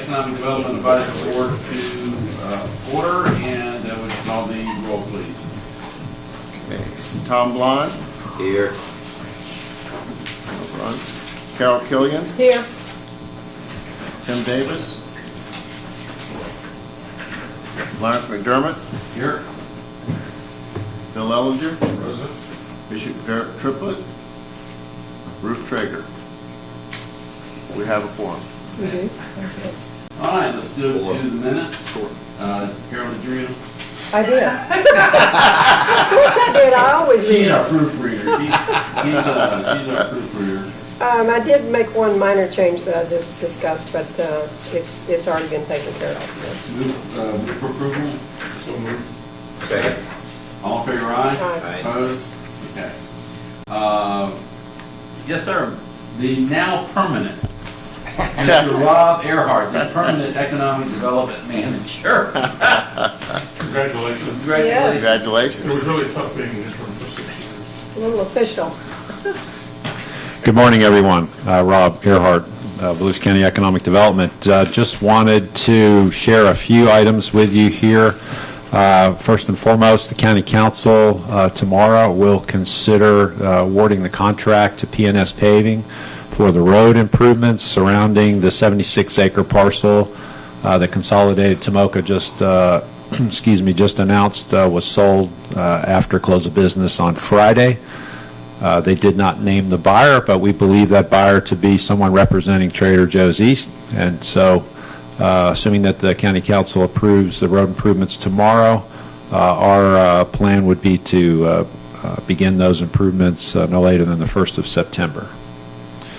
Economic Development Advisory Board to order, and would you call the roll, please? Okay. Tom Blond. Here. Carol Killian. Here. Tim Davis. Lawrence McDermott. Here. Bill Ellinger. Present. Bishop Triplett. Ruth Traeger. We have a quorum. We do. All right, let's go to the minutes. Carol, did you read them? I did. Of course I did. I always read She's them. our proofreader. She's our proofreader. I did make one minor change that I just discussed, but it's already been taken care of. So. Move for approval. So moved. Second. All in favor, aye? Aye. Opposed? Okay. Yes, sir. The now permanent Mr. Rob Earhart, the permanent economic development manager. Congratulations. Congratulations. Yes. Congratulations. It was really tough being in this room for 6 years. A little official. Good morning, everyone. Rob Earhart, Volusia County Economic Development. Just wanted to share a few items with you here. First and foremost, the County Council tomorrow will consider awarding the contract to PNS Paving for the road improvements surrounding the 76-acre parcel that Consolidated Tomoka just just announced was sold after close of business on Friday. They did not name the buyer, but we believe that buyer to be someone representing Trader Joe's East. And so, assuming that the County Council approves the road improvements tomorrow, our plan would be to begin those improvements no later than the 1st of September.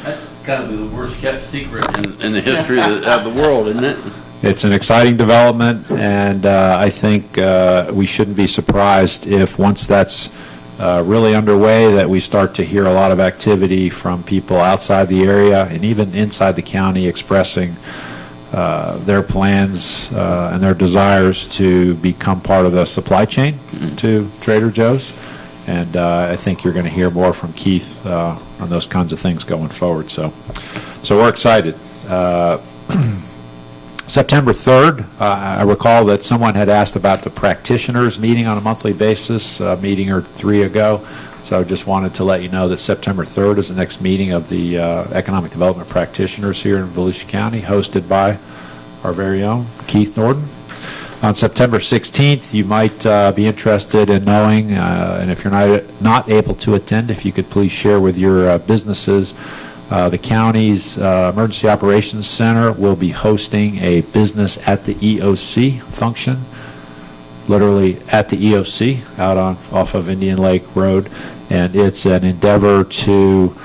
That's kind of the worst kept secret in the history of the world, isn't it? It's an exciting development, and I think we shouldn't be surprised if once that's really underway that we start to hear a lot of activity from people outside the area and even inside the county expressing their plans and their desires to become part of the supply chain to Trader Joe's. And I think you're going to hear more from Keith on those kinds of things going forward. So we're excited. September 3rd, I recall that someone had asked about the practitioners meeting on a monthly basis, a meeting or 3 ago. So I just wanted to let you know that September 3rd is the next meeting of the economic development practitioners here in Volusia County, hosted by our very own Keith Norton. On September 16th, you might be interested in knowing, and if you're not able to attend, if you could please share with your businesses, the county's Emergency Operations Center will be hosting a business at the EOC function, literally at the EOC out off of Indian Lake Road, and it's an endeavor to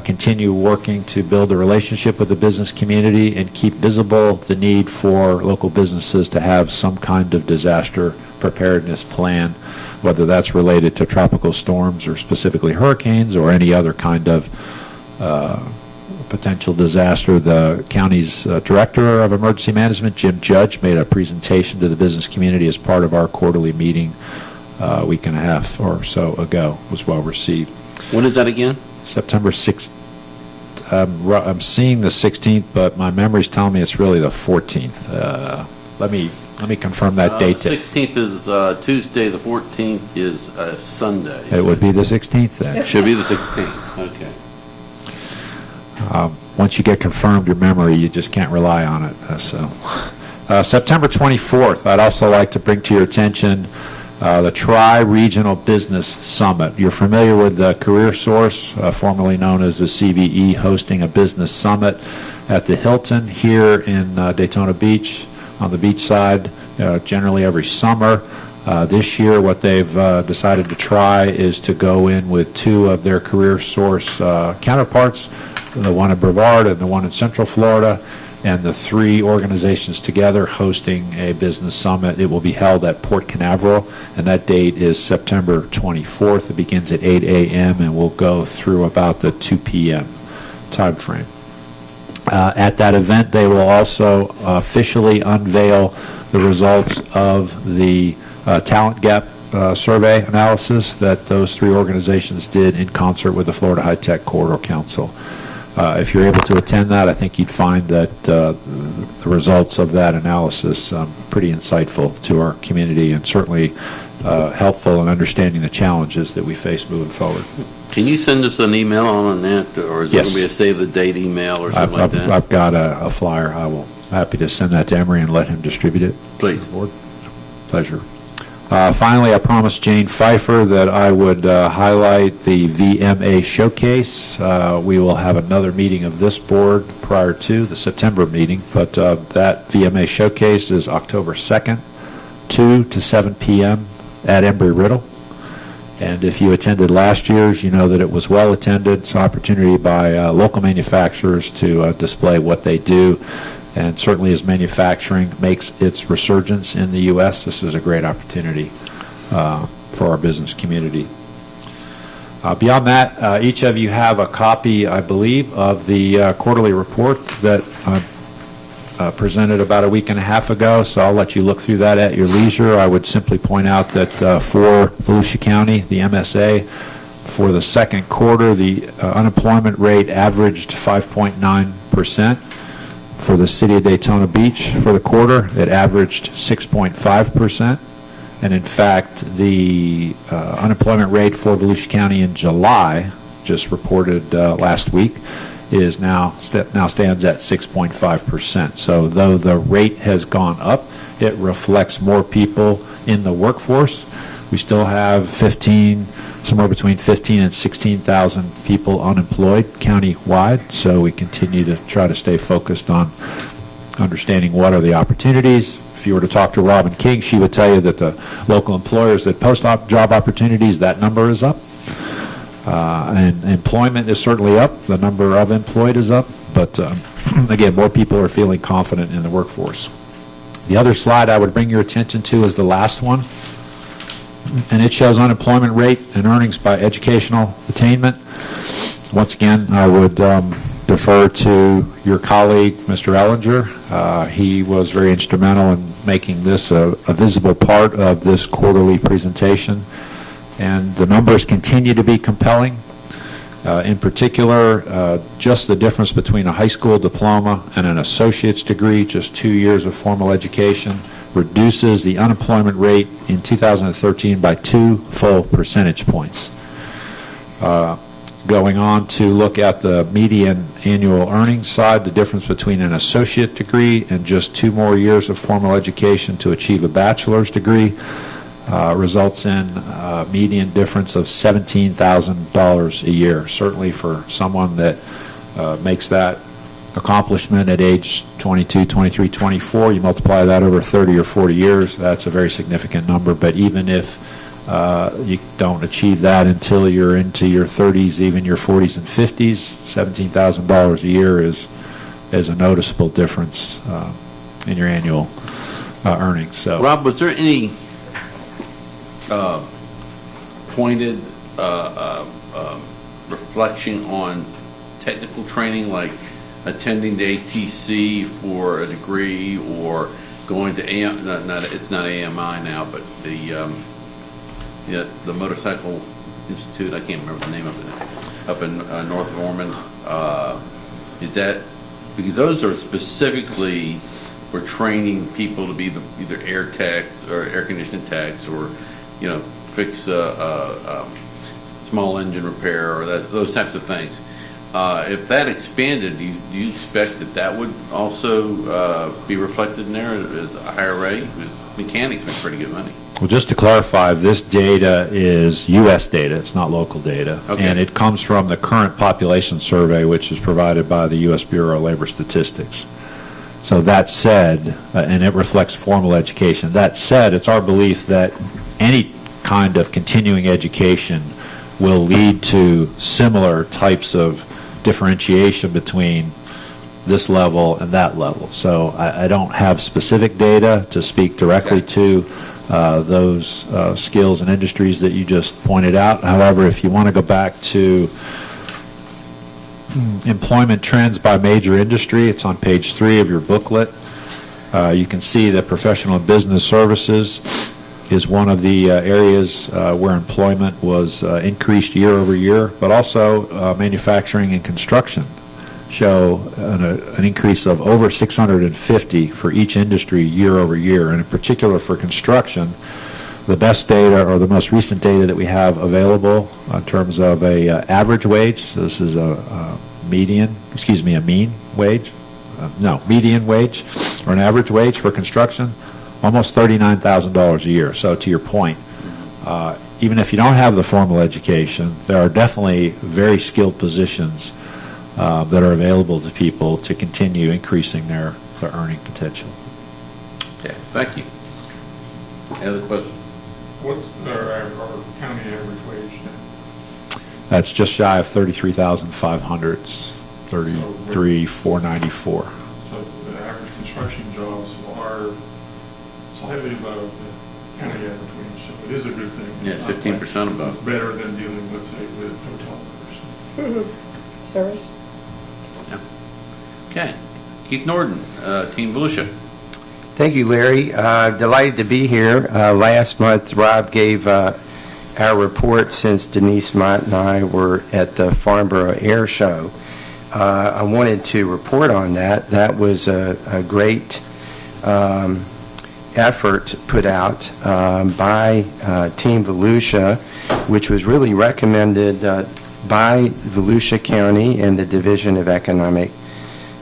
continue working to build a relationship with the business community and keep visible the need for local businesses to have some kind of disaster preparedness plan, whether that's related to tropical storms or specifically hurricanes or any other kind of potential disaster. The county's Director of Emergency Management, Jim Judge, made a presentation to the business community as part of our quarterly meeting a week and a half or so ago. It was well received. When is that again? September 6th. I'm seeing the 16th, but my memory's telling me it's really the 14th. Let me confirm that date. The 16th is Tuesday. The 14th is Sunday. It would be the 16th then. Should be the 16th. Okay. Once you get confirmed your memory, you just can't rely on it. September 24th, I'd also like to bring to your attention the Tri-Regional Business Summit. You're familiar with the Career Source, formerly known as the CBE, hosting a business summit at the Hilton here in Daytona Beach, on the beach side, generally every summer. This year, what they've decided to try is to go in with 2 of their Career Source counterparts, the one in Brevard and the one in Central Florida, and the 3 organizations together hosting a business summit. It will be held at Port Canaveral, and that date is September 24th. It begins at 8 a.m. and will go through about the 2 p.m. time frame. At that event, they will also officially unveil the results of the talent gap survey analysis that those 3 organizations did in concert with the Florida High Tech Corridor Council. If you're able to attend that, I think you'd find that the results of that analysis pretty insightful to our community and certainly helpful in understanding the challenges that we face moving forward. Can you send us an email on that, or is it going Yes. to be a save-the-date email or something like that? I've got a flyer. Happy to send that to Emery and let him distribute it. Please. Board. Pleasure. Finally, I promised Jane Pfeiffer that I would highlight the VMA Showcase. We will have another meeting of this board prior to the September meeting, but that VMA Showcase is October 2nd, 2 to 7 p.m. at Embry-Riddle. And if you attended last year's, you know that it was well attended. It's an opportunity by local manufacturers to display what they do. And certainly as manufacturing makes its resurgence in the U.S., this is a great opportunity for our business community. Beyond that, each of you have a copy, I believe, of the quarterly report that I presented about a week and a half ago, so I'll let you look through that at your leisure. I would simply point out that for Volusia County, the MSA, for the second quarter, the unemployment rate averaged 5.9%. For the city of Daytona Beach, for the quarter, it averaged 6.5%. And in fact, the unemployment rate for Volusia County in July, just reported last week, is now stands at 6.5%. So though the rate has gone up, it reflects more people in the workforce. We still have somewhere between 15 and 16,000 people unemployed countywide. So we continue to try to stay focused on understanding what are the opportunities. If you were to talk to Robin King, she would tell you that the local employers that post job opportunities, that number is up. And employment is certainly up. The number of employed is up. But again, more people are feeling confident in the workforce. The other slide I would bring your attention to is the last one. And it shows unemployment rate and earnings by educational attainment. Once again, I would defer to your colleague, Mr. Ellinger. He was very instrumental in making this a visible part of this quarterly presentation. And the numbers continue to be compelling. In particular, just the difference between a high school diploma and an associate's degree, just 2 years of formal education, reduces the unemployment rate in 2013 by 2 full percentage points. Going on to look at the median annual earnings side, the difference between an associate degree and just 2 more years of formal education to achieve a bachelor's degree results in a median difference of $17,000 a year. Certainly for someone that makes that accomplishment at age 22, 23, 24, you multiply that over 30 or 40 years, that's a very significant number. But even if you don't achieve that until you're into your 30s, even your 40s and 50s, $17,000 a year is a noticeable difference in your annual earnings. So, Rob, was there any pointed reflection on technical training, like attending the ATC for a degree, or going to it's not AMI now, but the Motorcycle Institute? I can't remember the name of it. Up in North Norman, is that because those are specifically for training people to be either air techs or air conditioning techs, or fix small engine repair or those types of things. If that expanded, do you expect that would also be reflected in there as a higher rate? Because mechanics make pretty good money. well, just to clarify, this data is U.S. data. It's not local data. Okay. And it comes from the current population survey, which is provided by the U.S. Bureau of Labor Statistics. So that said, and it reflects formal education, that said, it's our belief that any kind of continuing education will lead to similar types of differentiation between this level and that level. So I don't have specific data to speak directly to those skills and industries that you just pointed out. However, if you want to go back to employment trends by major industry, it's on page 3 of your booklet. You can see that professional and business services is one of the areas where employment was increased year over year, but also manufacturing and construction show an increase of over 650 for each industry year over year, and in particular for construction. The best data, or the most recent data that we have available in terms of a average wage, so this is a mean wage, median wage, or an average wage for construction, almost $39,000 a year. So to your point, even if you don't have the formal education, there are definitely very skilled positions that are available to people to continue increasing their earning potential. Okay, thank you. Any other questions? What's our county average wage now? That's just shy of 33,500, 33,494. So the average construction jobs are slightly above the county average wage, so it is a good thing. Yeah, it's 15% above. It's better than dealing, let's say, with hotel workers. Service? Okay. Keith Norden, Team Volusia. Thank you, Larry. Delighted to be here. Last month, Rob gave our report since Denise Mott and I were at the Farnborough Air Show. I wanted to report on that. That was a great effort put out by Team Volusia, which was really recommended by Volusia County and the Division of Economic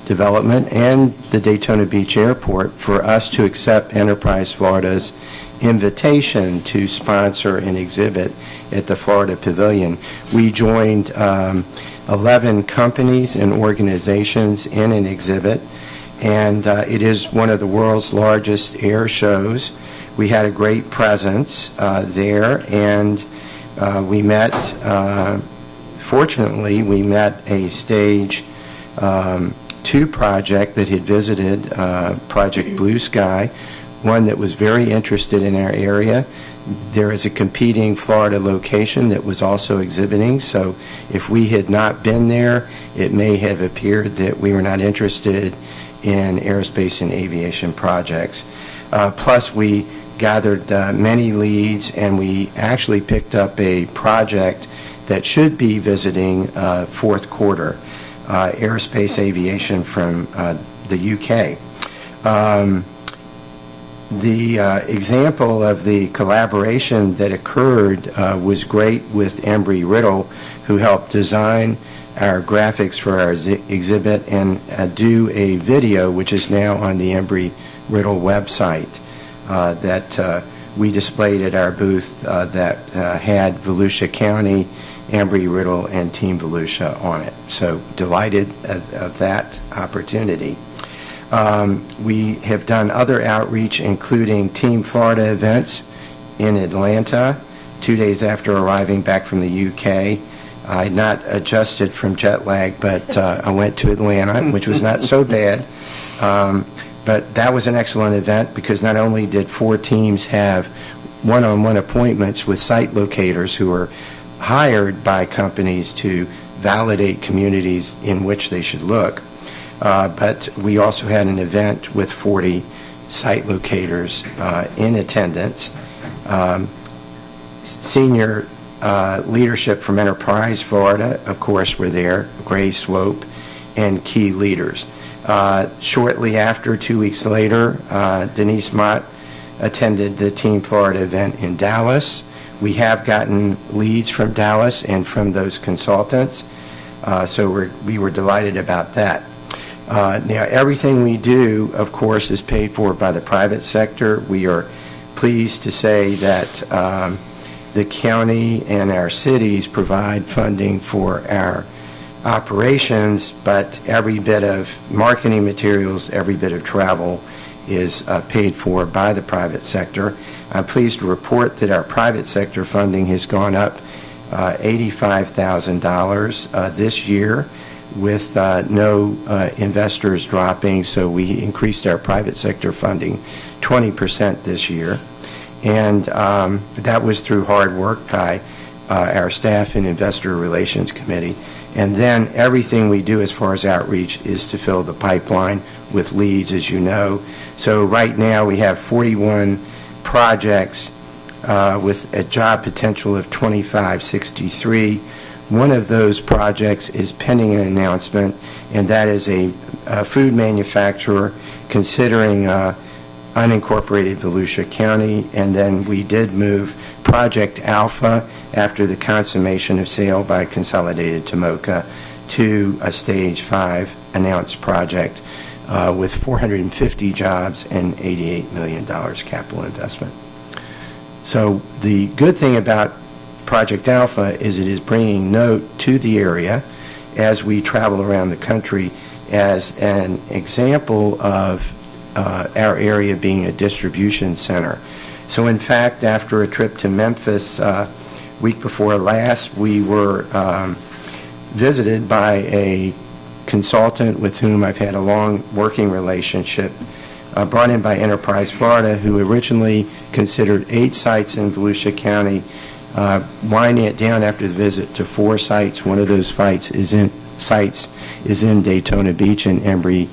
Development and the Daytona Beach Airport for us to accept Enterprise Florida's invitation to sponsor an exhibit at the Florida Pavilion. We joined 11 companies and organizations in an exhibit, and it is one of the world's largest air shows. We had a great presence there, and we met, fortunately, we met a Stage 2 project that had visited, Project Blue Sky, one that was very interested in our area. There is a competing Florida location that was also exhibiting, so if we had not been there, it may have appeared that we were not interested in aerospace and aviation projects. Plus, we gathered many leads, and we actually picked up a project that should be visiting fourth quarter. Aerospace aviation from the UK. The example of the collaboration that occurred was great with Embry-Riddle, who helped design our graphics for our exhibit and do a video, which is now on the Embry-Riddle website, that we displayed at our booth that had Volusia County, Embry-Riddle, and Team Volusia on it. So delighted of that opportunity. We have done other outreach, including Team Florida events in Atlanta, 2 days after arriving back from the UK. I had not adjusted from jet lag, but I went to Atlanta, which was not so bad. But that was an excellent event because not only did 4 teams have one-on-one appointments with site locators who are hired by companies to validate communities in which they should look. But we also had an event with 40 site locators in attendance. Senior leadership from Enterprise Florida, of course, were there, Gray Swope, and key leaders. Shortly after, 2 weeks later, Denise Mott attended the Team Florida event in Dallas. We have gotten leads from Dallas and from those consultants, so we were delighted about that. Now, everything we do, of course, is paid for by the private sector. We are pleased to say that the county and our cities provide funding for our operations, but every bit of marketing materials, every bit of travel is paid for by the private sector. I'm pleased to report that our private sector funding has gone up $85,000 this year with no investors dropping, so we increased our private sector funding 20% this year. And that was through hard work by our staff and investor relations committee. And then everything we do as far as outreach is to fill the pipeline with leads, as you know. So right now we have 41 projects with a job potential of 2563. One of those projects is pending an announcement, and that is a food manufacturer considering unincorporated Volusia County. And then we did move Project Alpha after the consummation of sale by Consolidated Tomoka to a Stage 5 announced project with 450 jobs and $88 million capital investment. So the good thing about Project Alpha is it is bringing note to the area as we travel around the country as an example of our area being a distribution center. So in fact, after a trip to Memphis week before last, we were visited by a consultant with whom I've had a long working relationship, brought in by Enterprise Florida, who originally considered 8 sites in Volusia County, winding it down after the visit to 4 sites. One of those sites is in Daytona Beach, and Emory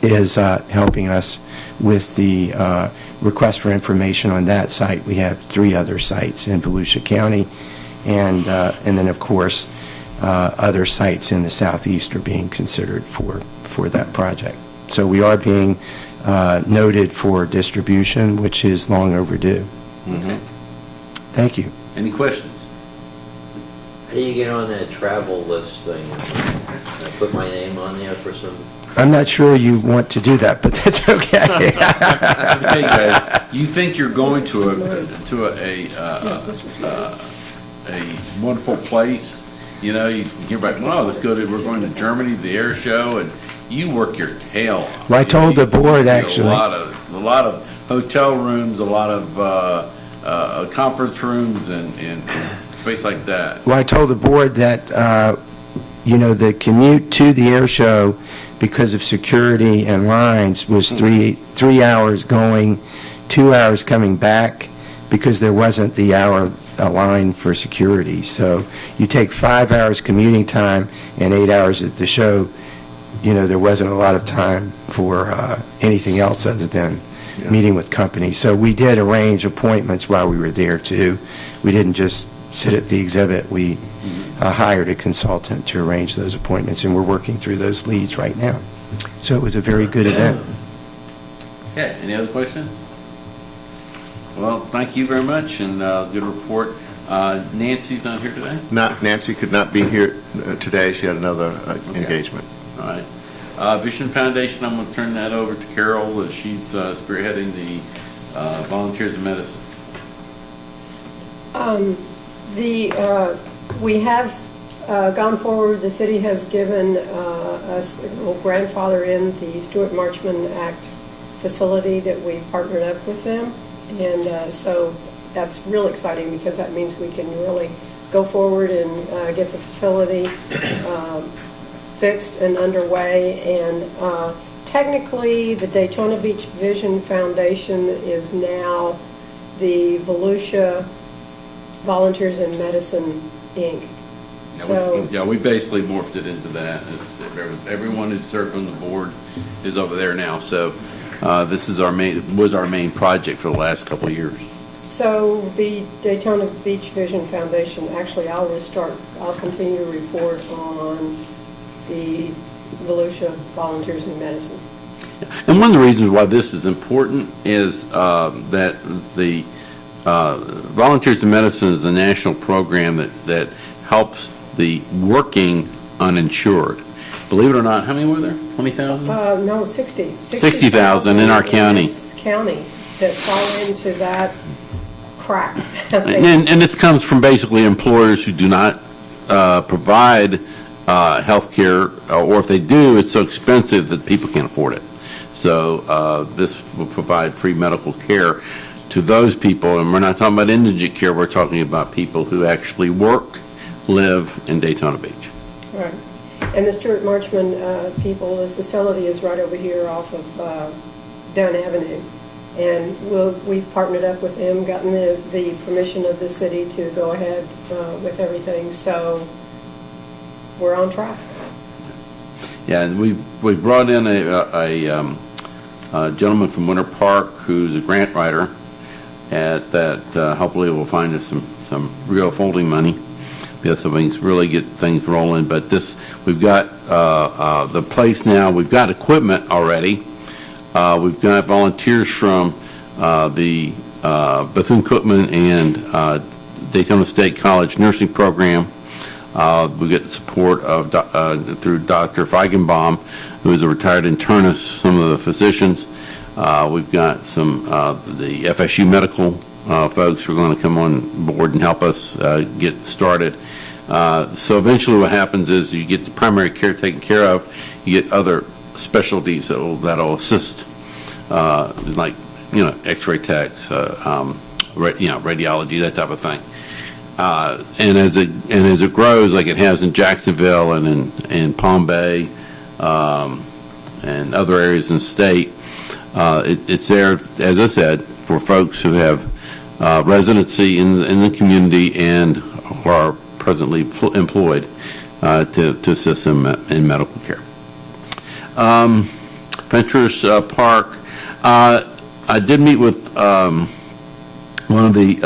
is helping us with the request for information on that site. We have 3 other sites in Volusia County, and then of course other sites in the southeast are being considered for that project. So we are being noted for distribution, which is long overdue. Okay. Thank you. Any questions? How do you get on that travel list thing? Can I put my name on there for some? I'm not sure you want to do that, but that's okay. Let me tell you guys, you think you're going to a wonderful place, you know, you hear about, well, we're going to Germany, the air show, and you work your tail off. Well, I told the board, actually. A lot of hotel rooms, a lot of conference rooms and space like that. Well, I told the board that, the commute to the air show, because of security and lines, was 3 hours going, 2 hours coming back, because there wasn't the hour line for security. So you take 5 hours commuting time and 8 hours at the show. There wasn't a lot of time for anything else other than meeting with companies. So we did arrange appointments while we were there too. We didn't just sit at the exhibit. We hired a consultant to arrange those appointments, and we're working through those leads right now. So it was a very good event. Okay, any other questions? Well, thank you very much, and good report. Nancy's not here today? Nancy could not be here today. She had another engagement. All right. Vision Foundation, I'm going to turn that over to Carol, as she's spearheading the Volunteers in Medicine. We have gone forward. The city has given us, grandfather in the Stuart Marchman Act facility that we partnered up with them. And so that's real exciting, because that means we can really go forward and get the facility fixed and underway. And technically, the Daytona Beach Vision Foundation is now the Volusia Volunteers in Medicine, Inc. We basically morphed it into that. Everyone who's served on the board is over there now. So this is our main project for the last couple of years. So the Daytona Beach Vision Foundation, actually I'll continue to report on the Volusia Volunteers in Medicine. And one of the reasons why this is important is that the Volunteers in Medicine is a national program that helps the working uninsured. Believe it or not, how many were there? 20,000? No, 60. 60,000 in our county. In this county that fall into that crack. And this comes from basically employers who do not provide health care, or if they do, it's so expensive that people can't afford it. So this will provide free medical care to those people, and we're not talking about indigent care, we're talking about people who actually work, live in Daytona Beach. Right. And the Stuart Marchman people, the facility is right over here off of Down Avenue. And we've partnered up with them, gotten the permission of the city to go ahead with everything. So we're on track. Yeah, and we brought in a gentleman from Winter Park who's a grant writer that hopefully will find us some real folding money, so we can really get things rolling. But we've got the place now. We've got equipment already. We've got volunteers from the Bethune-Cookman and Daytona State College nursing program. We get the support of through Dr. Feigenbaum, who is a retired internist, some of the physicians. We've got some the FSU medical folks who are going to come on board and help us get started. So eventually what happens is you get the primary care taken care of, you get other specialties that'll assist, like, x-ray techs, radiology, that type of thing. And as it grows, like it has in Jacksonville and in Palm Bay and other areas in the state, it's there, as I said, for folks who have residency in the community and who are presently employed to assist them in medical care. Ventures Park. I did meet with one of the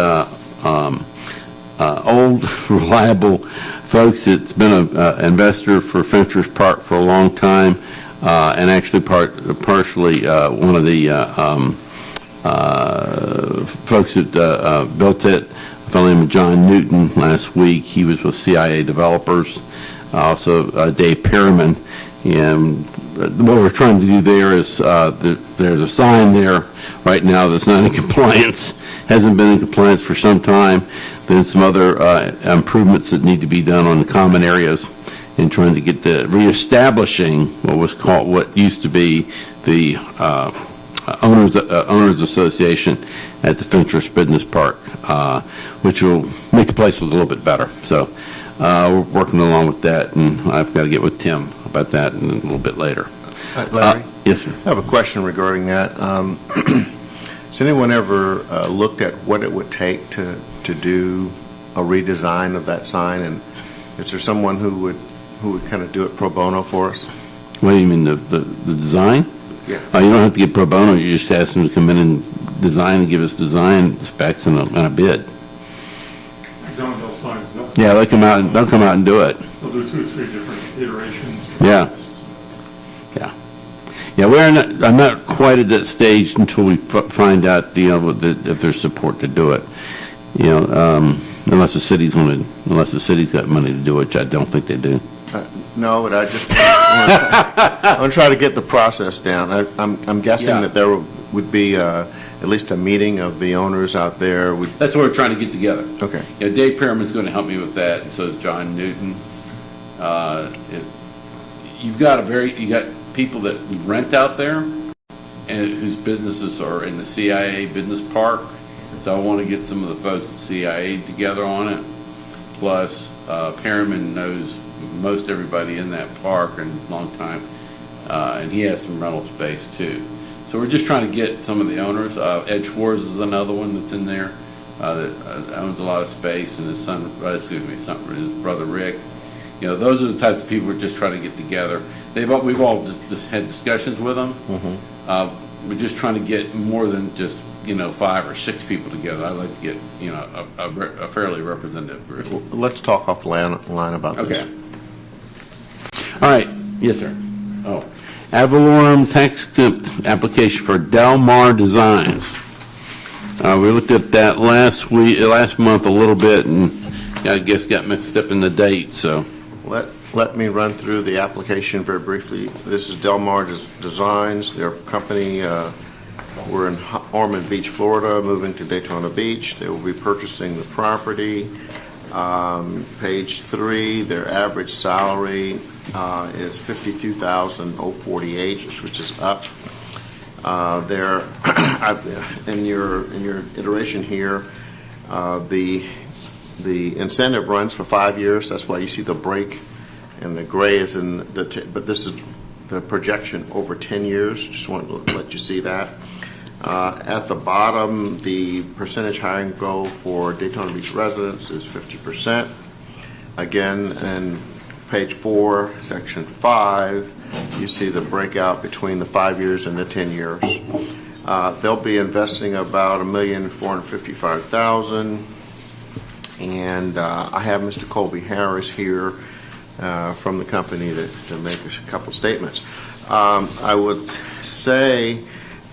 old, reliable folks that's been an investor for Ventures Park for a long time, and actually partially one of the folks that built it, a fellow named John Newton, last week. He was with CIA Developers, also Dave Perriman. And what we're trying to do there is there's a sign there right now that's not in compliance, hasn't been in compliance for some time. There's some other improvements that need to be done on the common areas and trying to get the reestablishing what used to be the Owners Association at the Fentress Business Park, which will make the place look a little bit better. So we're working along with that, and I've got to get with Tim about that in a little bit later. Larry? Yes, sir. I have a question regarding that. Has anyone ever looked at what it would take to do a redesign of that sign? And is there someone who would kind of do it pro bono for us? What do you mean, the design? Yeah. You don't have to get pro bono. You just ask them to come in and design and give us design specs and a bid. McDonald signs, Yeah, they'll come out and do it. they'll do 2 or 3 different iterations. Yeah. Yeah, I'm not quite at that stage until we find out, if there's support to do it. Unless the city's got money to do it, which I don't think they do. No, but I just I want to try to get the process down. I'm guessing Yeah. that there would be at least a meeting of the owners out there. That's what we're trying to get together. Okay. Dave Perriman's going to help me with that, and so is John Newton. You got people that rent out there and whose businesses are in the CIA Business Park. So I want to get some of the folks at CIA together on it. Plus, Perriman knows most everybody in that park and a long time, and he has some rental space too. So we're just trying to get some of the owners. Ed Schwartz is another one that's in there that owns a lot of space, and his his brother Rick. Those are the types of people we're just trying to get together. We've all just had discussions with them. We're just trying to get more than just 5 or 6 people together. I'd like to get a fairly representative group. Let's talk offline about this. Okay. All right. Yes, sir. Oh, Avalorum tax exempt application for Delmar Designs. We looked at that last month a little bit, and I guess got mixed up in the date. So let me run through the application very briefly. This is Delmar Designs. Their company, we're in Ormond Beach, Florida, moving to Daytona Beach. They will be purchasing the property. Page 3, their average salary is $52,048, which is up. There, in your iteration here, the incentive runs for 5 years. That's why you see the break, and the gray is in but this is the projection over 10 years. Just want to let you see that. At the bottom, the percentage hiring goal for Daytona Beach residents is 50%. Again, in page 4, section 5, you see the breakout between the 5 years and the 10 years. They'll be investing about $1,455,000. And I have Mr. Colby Harris here from the company to make a couple statements. I would say,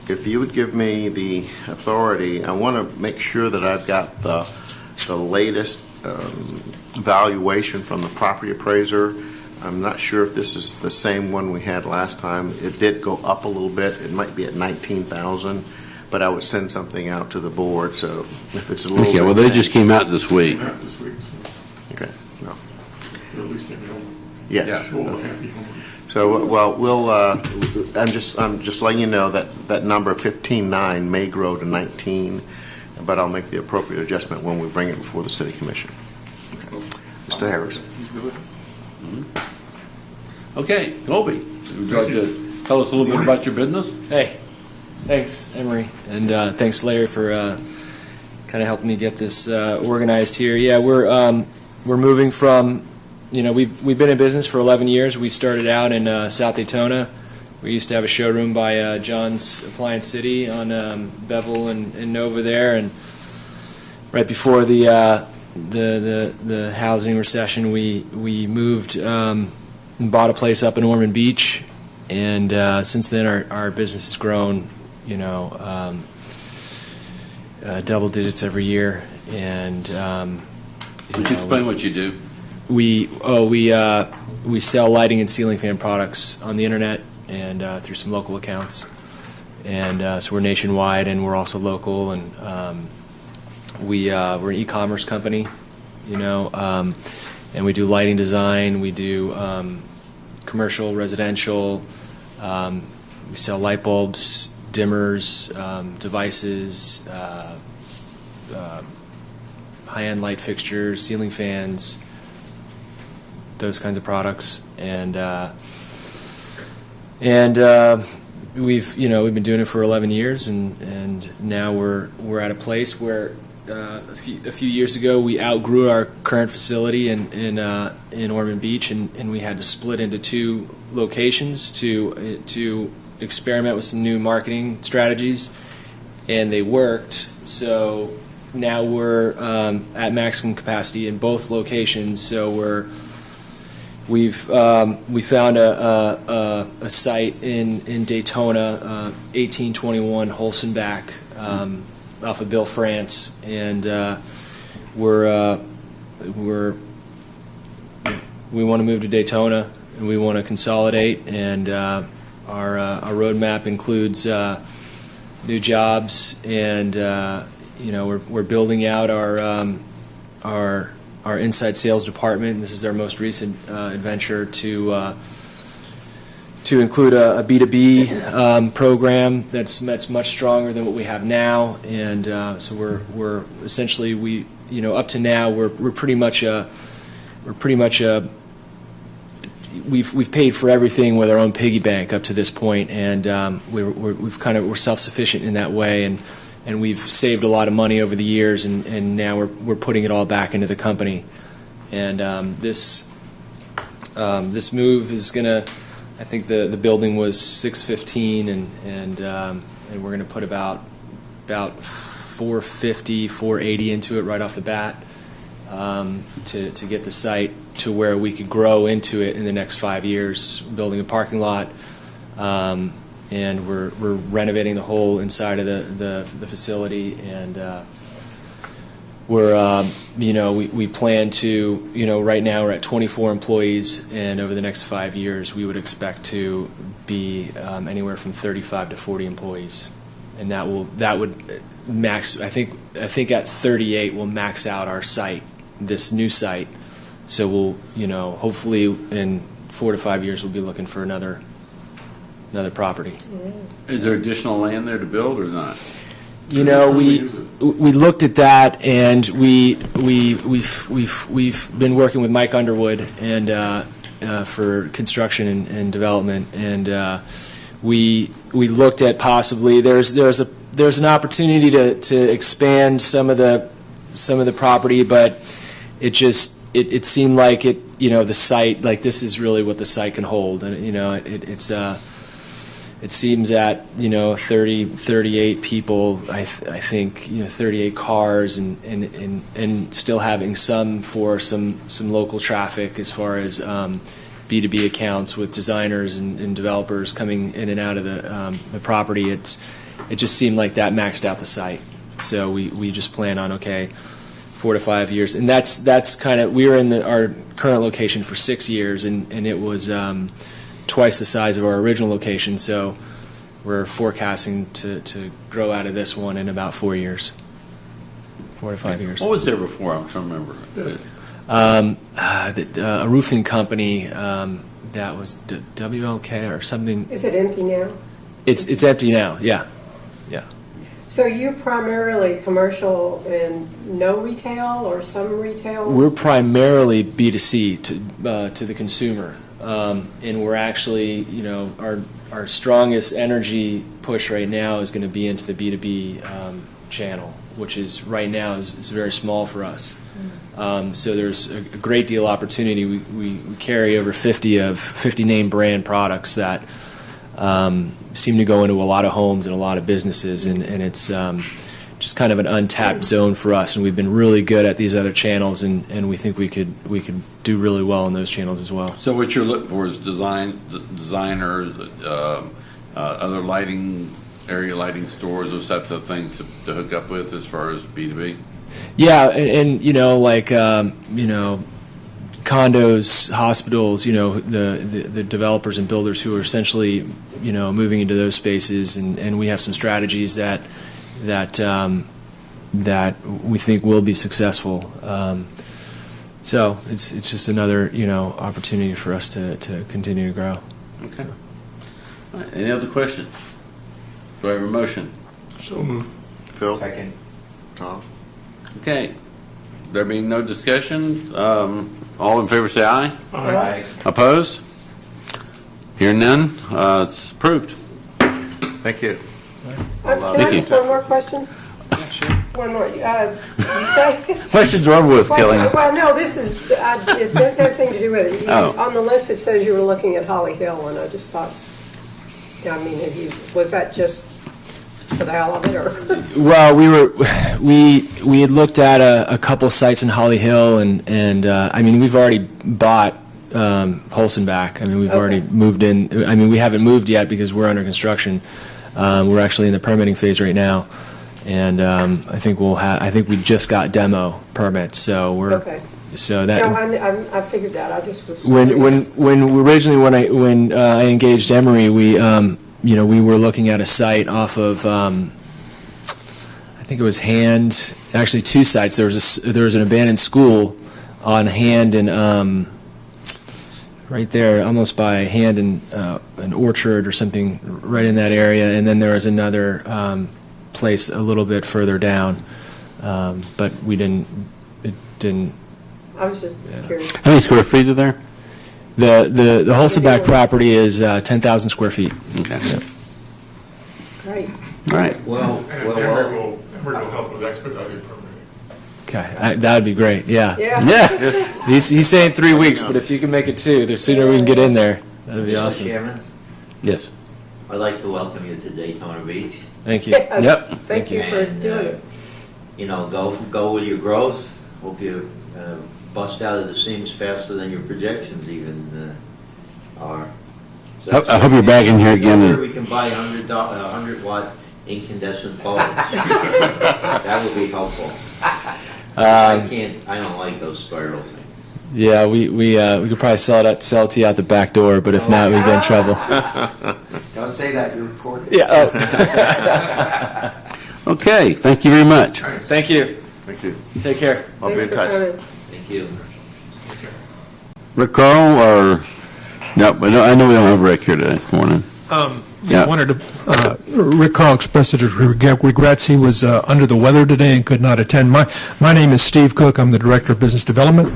if you would give me the authority, I want to make sure that I've got the latest valuation from the property appraiser. I'm not sure if this is the same one we had last time. It did go up a little bit. It might be at 19,000, but I would send something out to the board. So if it's a little Okay, well, they just came out this week. Not this week, Okay. No. so at least they know. Yeah. So we'll have people. So, well, we'll. I'm just letting you know that number 15.9 may grow to 19, but I'll make the appropriate adjustment when we bring it before the city commission. Okay. Mr. Harris. Okay, Colby, would you like to tell us a little bit about your business? Hey, thanks, Emery, and thanks, Larry, for kind of helping me get this organized here. Yeah, we're moving from, we've been in business for 11 years. We started out in South Daytona. We used to have a showroom by John's Appliance City on Bevel and Nova there, and right before the housing recession, we moved and bought a place up in Ormond Beach, and since then our business has grown, double digits every year. And Would you explain what you do? we sell lighting and ceiling fan products on the internet and through some local accounts, and so we're nationwide and we're also local, and we're an e-commerce company, and we do lighting design, we do commercial, residential, we sell light bulbs, dimmers, devices, high-end light fixtures, ceiling fans, those kinds of products, and we've been doing it for 11 years, and now we're at a place where a few years ago we outgrew our current facility in Ormond Beach, and we had to split into two locations to experiment with some new marketing strategies, and they worked. So now we're at maximum capacity in both locations. So we found a site in Daytona, 1821 Holzenbach, off of Bill France, and we want to move to Daytona, and we want to consolidate, and our roadmap includes new jobs, and we're building out our inside sales department. This is our most recent adventure to include a B2B program that's much stronger than what we have now, and so we're essentially up to now we're pretty much we've paid for everything with our own piggy bank up to this point, and we're self-sufficient in that way, and we've saved a lot of money over the years, and now we're putting it all back into the company, and this move is gonna. I think the building was 615, and we're going to put about 450, 480 into it right off the bat to get the site to where we could grow into it in the next 5 years, building a parking lot, and we're renovating the whole inside of the facility, and we plan to, right now we're at 24 employees, and over the next 5 years we would expect to be anywhere from 35 to 40 employees, and that would max. I think at 38 we'll max out our site, this new site. So we'll, hopefully in 4 to 5 years we'll be looking for another property. Is there additional land there to build or not? We looked at that, and we've been working with Mike Underwood and for construction and development, and we looked at possibly there's an opportunity to expand some of the property, but it seemed like the site, like, this is really what the site can hold, and it seems that 30, 38 people, I think 38 cars, and still having some for some local traffic as far as B2B accounts with designers and developers coming in and out of the property. It just seemed like that maxed out the site. So we just plan on 4 to 5 years, and that's kind of, we were in our current location for 6 years, and it was twice the size of our original location. So we're forecasting to grow out of this one in about 4 years, 4 to 5 years. What was there before? I'm trying to remember. A roofing company that was WLK or something. Is it empty now? It's empty now. Yeah. So you're primarily commercial and no retail or some retail? We're primarily B2C to the consumer, and we're actually, our strongest energy push right now is going to be into the B2B channel, which is right now is very small for us. So there's a great deal of opportunity. We carry over 50 name brand products that seem to go into a lot of homes and a lot of businesses, and it's just kind of an untapped zone for us. And we've been really good at these other channels, and we think we could do really well in those channels as well. So what you're looking for is designers, other area lighting stores, those types of things to hook up with as far as B2B? Yeah, and condos, hospitals, the developers and builders who are essentially, moving into those spaces, and we have some strategies that we think will be successful. So it's just another, opportunity for us to continue to grow. Okay. All right. Any other questions? Do I have a motion? So moved. Phil? Second. Tom? Okay. There being no discussion, all in favor say aye. Aye. Opposed? Hearing none, it's approved. Thank you. Can I Thank you. ask one more question? One more. You say? Questions are over with, Kelly. Well, no, this is, it doesn't have anything to do with it. Oh. On the list, it says you were looking at Holly Hill, and I just thought, was that just for the hell of it, or? Well, we had looked at a couple sites in Holly Hill, and we've already bought Holzenbach. we've already moved in. We haven't moved yet because we're under construction. We're actually in the permitting phase right now, and I think we just got demo permits, so we're Okay. so that. No, I figured that. I just was. When curious. I engaged Emery, we were looking at a site off of I think it was Hand. Actually, two sites. There was an abandoned school on Hand and right there, almost by Hand and an orchard or something, right in that area. And then there was another place a little bit further down, but we didn't. It didn't. I was just curious. How many square feet are there? The Holzenbach property is 10,000 square feet. Okay. Great. All right. Well, And Emery will help with expedited permitting. Okay, that would be great. Yeah. Yeah. Yeah. He's saying 3 weeks, but if you can make it 2, the sooner we can get in there, that'd be Mr. awesome. Chairman, Yes. I'd like to welcome you to Daytona Beach. Thank you. Yes. Yep. Thank you for And, doing it. Go with your growth. Hope you bust out of the seams faster than your projections even are. So I hope you're back in here again. Where we can buy 100-watt incandescent bulbs. That would be helpful. I don't like those spiral things. Yeah, we could probably sell it to you out the back door, but if not, we get in trouble. Don't say that, you're recorded. Yeah. Okay. Thank you very much. Thank you. Thank you. Take care. I'll be in Thanks for touch. coming. Thank you. Rick Carl or no? But I know we don't have Rick here this morning. Yeah. I wanted to, Rick Carl expressed his regrets. He was under the weather today and could not attend. My name is Steve Cook. I'm the Director of Business Development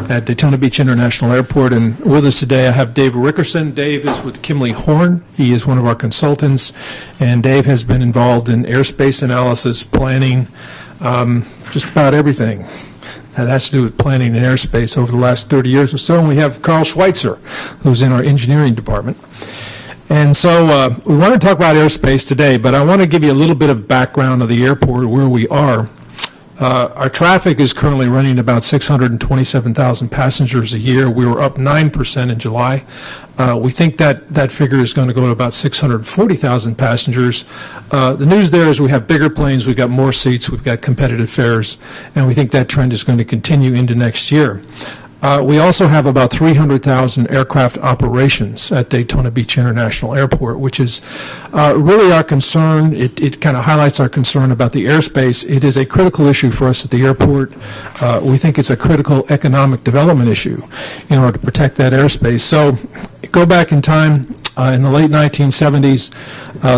at Daytona Beach International Airport. And with us today, I have Dave Rickerson. Dave is with Kimley Horn. He is one of our consultants. And Dave has been involved in airspace analysis, planning, just about everything that has to do with planning and airspace over the last 30 years or so. And we have Carl Schweitzer, who's in our engineering department. And so we want to talk about airspace today, but I want to give you a little bit of background of the airport, where we are. Our traffic is currently running about 627,000 passengers a year. We were up 9% in July. We think that figure is going to go to about 640,000 passengers. The news there is we have bigger planes, we've got more seats, we've got competitive fares, and we think that trend is going to continue into next year. We also have about 300,000 aircraft operations at Daytona Beach International Airport, which is really our concern. It kind of highlights our concern about the airspace. It is a critical issue for us at the airport. We think it's a critical economic development issue in order to protect that airspace. So go back in time. In the late 1970s,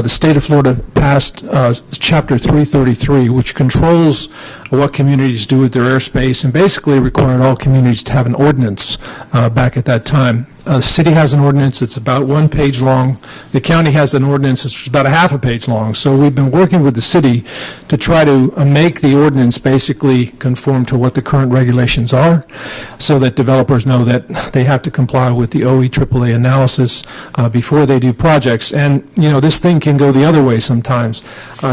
the state of Florida passed Chapter 333, which controls what communities do with their airspace, and basically required all communities to have an ordinance back at that time. The city has an ordinance. It's about 1 page long. The county has an ordinance. It's about a half a page long. So we've been working with the city to try to make the ordinance basically conform to what the current regulations are, so that developers know that they have to comply with the OE AAA analysis before they do projects. And, you know, this thing can go the other way sometimes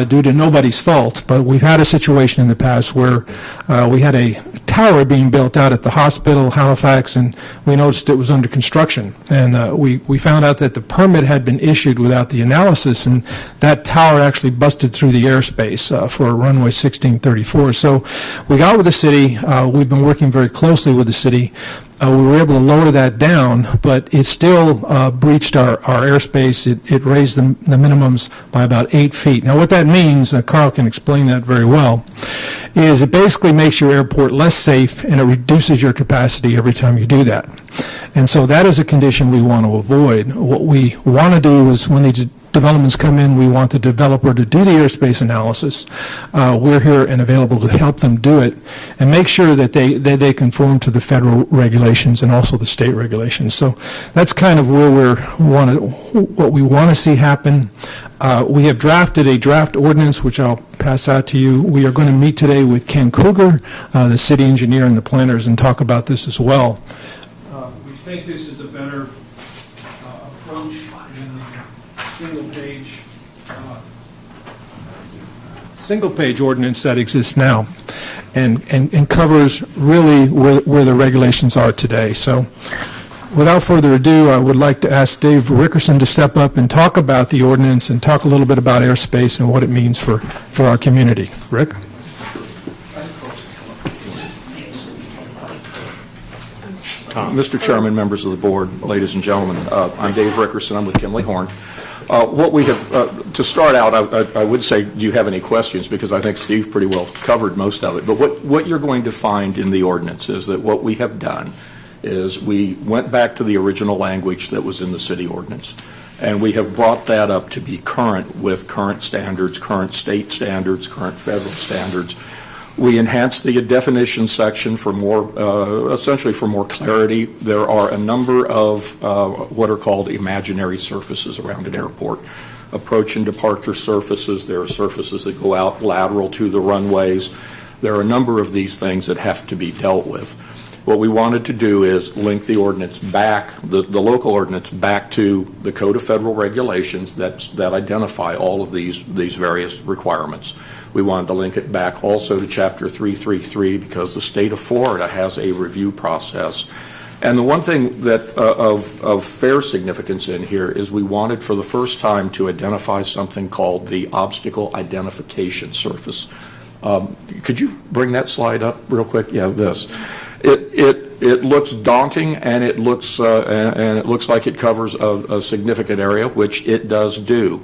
due to nobody's fault. But we've had a situation in the past where we had a tower being built out at the hospital, Halifax, and we noticed it was under construction. And we found out that the permit had been issued without the analysis, and that tower actually busted through the airspace for runway 1634. So we got with the city. We've been working very closely with the city. We were able to lower that down, but it still breached our airspace. It raised the minimums by about 8 feet. Now, what that means, Carl can explain that very well, is it basically makes your airport less safe, and it reduces your capacity every time you do that. And so that is a condition we want to avoid. What we want to do is, when these developments come in, we want the developer to do the airspace analysis. We're here and available to help them do it and make sure that they conform to the federal regulations and also the state regulations. So that's kind of where what we want to see happen. We have drafted a draft ordinance, which I'll pass out to you. We are going to meet today with Ken Kruger, the city engineer, and the planners, and talk about this as well. We think this is a better approach than the single-page ordinance that exists now, and covers really where the regulations are today. So without further ado, I would like to ask Dave Rickerson to step up and talk about the ordinance and talk a little bit about airspace and what it means for our community. Rick? Mr. Chairman, members of the board, ladies and gentlemen, I'm Dave Rickerson. I'm with Kimley Horn. What we have, to start out, I would say, do you have any questions? Because I think Steve pretty well covered most of it. But what you're going to find in the ordinance is that what we have done is we went back to the original language that was in the city ordinance, and we have brought that up to be current with current standards, current state standards, current federal standards. We enhanced the definition section for more, essentially for more clarity. There are a number of what are called imaginary surfaces around an airport. Approach and departure surfaces. There are surfaces that go out lateral to the runways. There are a number of these things that have to be dealt with. What we wanted to do is link the ordinance back, the local ordinance, back to the Code of Federal Regulations that identify all of these various requirements. We wanted to link it back also to Chapter 333 because the state of Florida has a review process. And the one thing that of fair significance in here is we wanted for the first time to identify something called the obstacle identification surface. Could you bring that slide up real quick? Yeah, this. It looks daunting, and it looks like it covers a significant area, which it does do.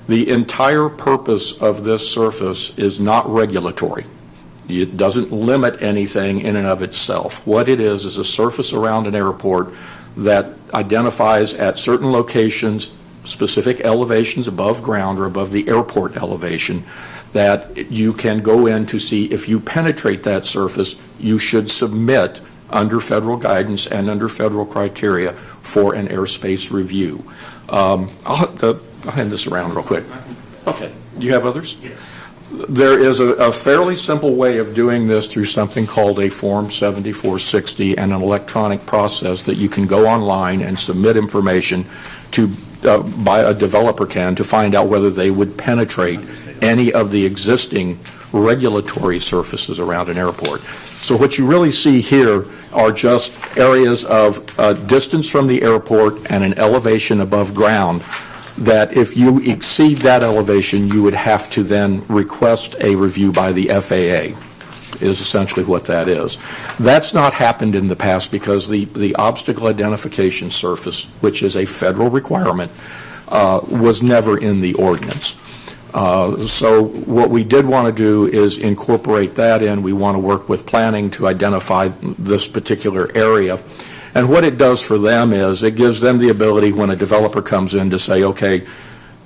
The entire purpose of this surface is not regulatory. It doesn't limit anything in and of itself. What it is a surface around an airport that identifies at certain locations specific elevations above ground or above the airport elevation that you can go in to see if you penetrate that surface, you should submit under federal guidance and under federal criteria for an airspace review. I'll hand this around real quick. Okay. Do you have others? Yes. There is a fairly simple way of doing this through something called a Form 7460 and an electronic process that you can go online and submit information to by a developer can to find out whether they would penetrate any of the existing regulatory surfaces around an airport. So what you really see here are just areas of distance from the airport and an elevation above ground that if you exceed that elevation, you would have to then request a review by the FAA, is essentially what that is. That's not happened in the past because the obstacle identification surface, which is a federal requirement, was never in the ordinance. So what we did want to do is incorporate that in. We want to work with planning to identify this particular area. And what it does for them is it gives them the ability when a developer comes in to say, okay,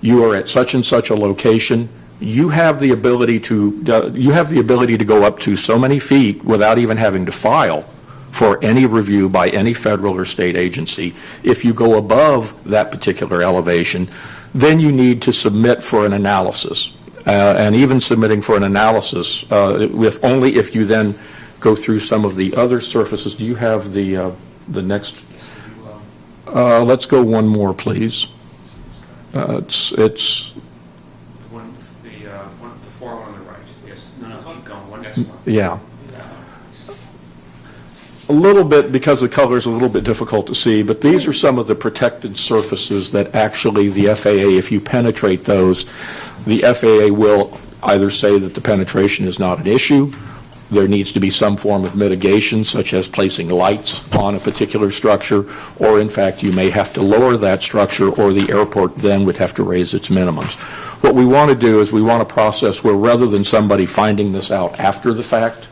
you are at such and such a location. You have the ability to go up to so many feet without even having to file for any review by any federal or state agency. If you go above that particular elevation, then you need to submit for an analysis. And even submitting for an analysis, if you then go through some of the other surfaces. Do you have the next? Let's go one more, please. It's the form on the right. Yes. No, keep going. One next one. Yeah. A little bit, because the color is a little bit difficult to see, but these are some of the protected surfaces that actually the FAA, if you penetrate those, the FAA will either say that the penetration is not an issue, there needs to be some form of mitigation, such as placing lights on a particular structure, or in fact you may have to lower that structure, or the airport then would have to raise its minimums. What we want to do is we want a process where rather than somebody finding this out after the fact,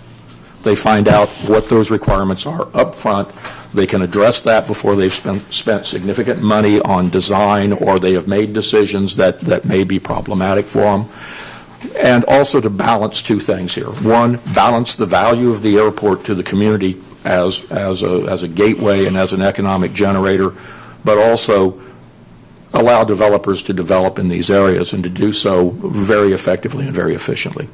they find out what those requirements are up front. They can address that before they've spent significant money on design, or they have made decisions that may be problematic for them. And also to balance two things here. One, balance the value of the airport to the community as a gateway and as an economic generator, but also allow developers to develop in these areas and to do so very effectively and very efficiently.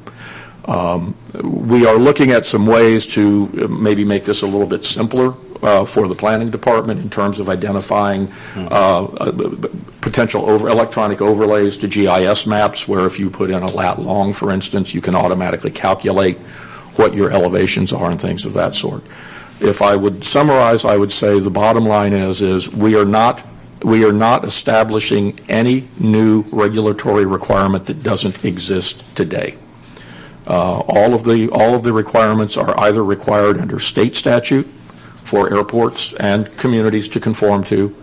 We are looking at some ways to maybe make this a little bit simpler for the planning department in terms of identifying potential electronic overlays to GIS maps, where if you put in a lat long, for instance, you can automatically calculate what your elevations are and things of that sort. If I would summarize, I would say the bottom line is we are not establishing any new regulatory requirement that doesn't exist today. All of the requirements are either required under state statute for airports and communities to conform to,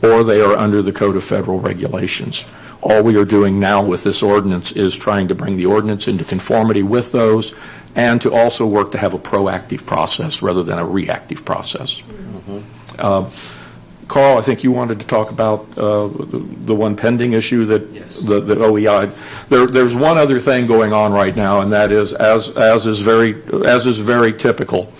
or they are under the Code of Federal Regulations. All we are doing now with this ordinance is trying to bring the ordinance into conformity with those, and to also work to have a proactive process rather than a reactive process. Carl, I think you wanted to talk about the one pending issue that yes. the OEI. There's one other thing going on right now, and that is, as is very typical,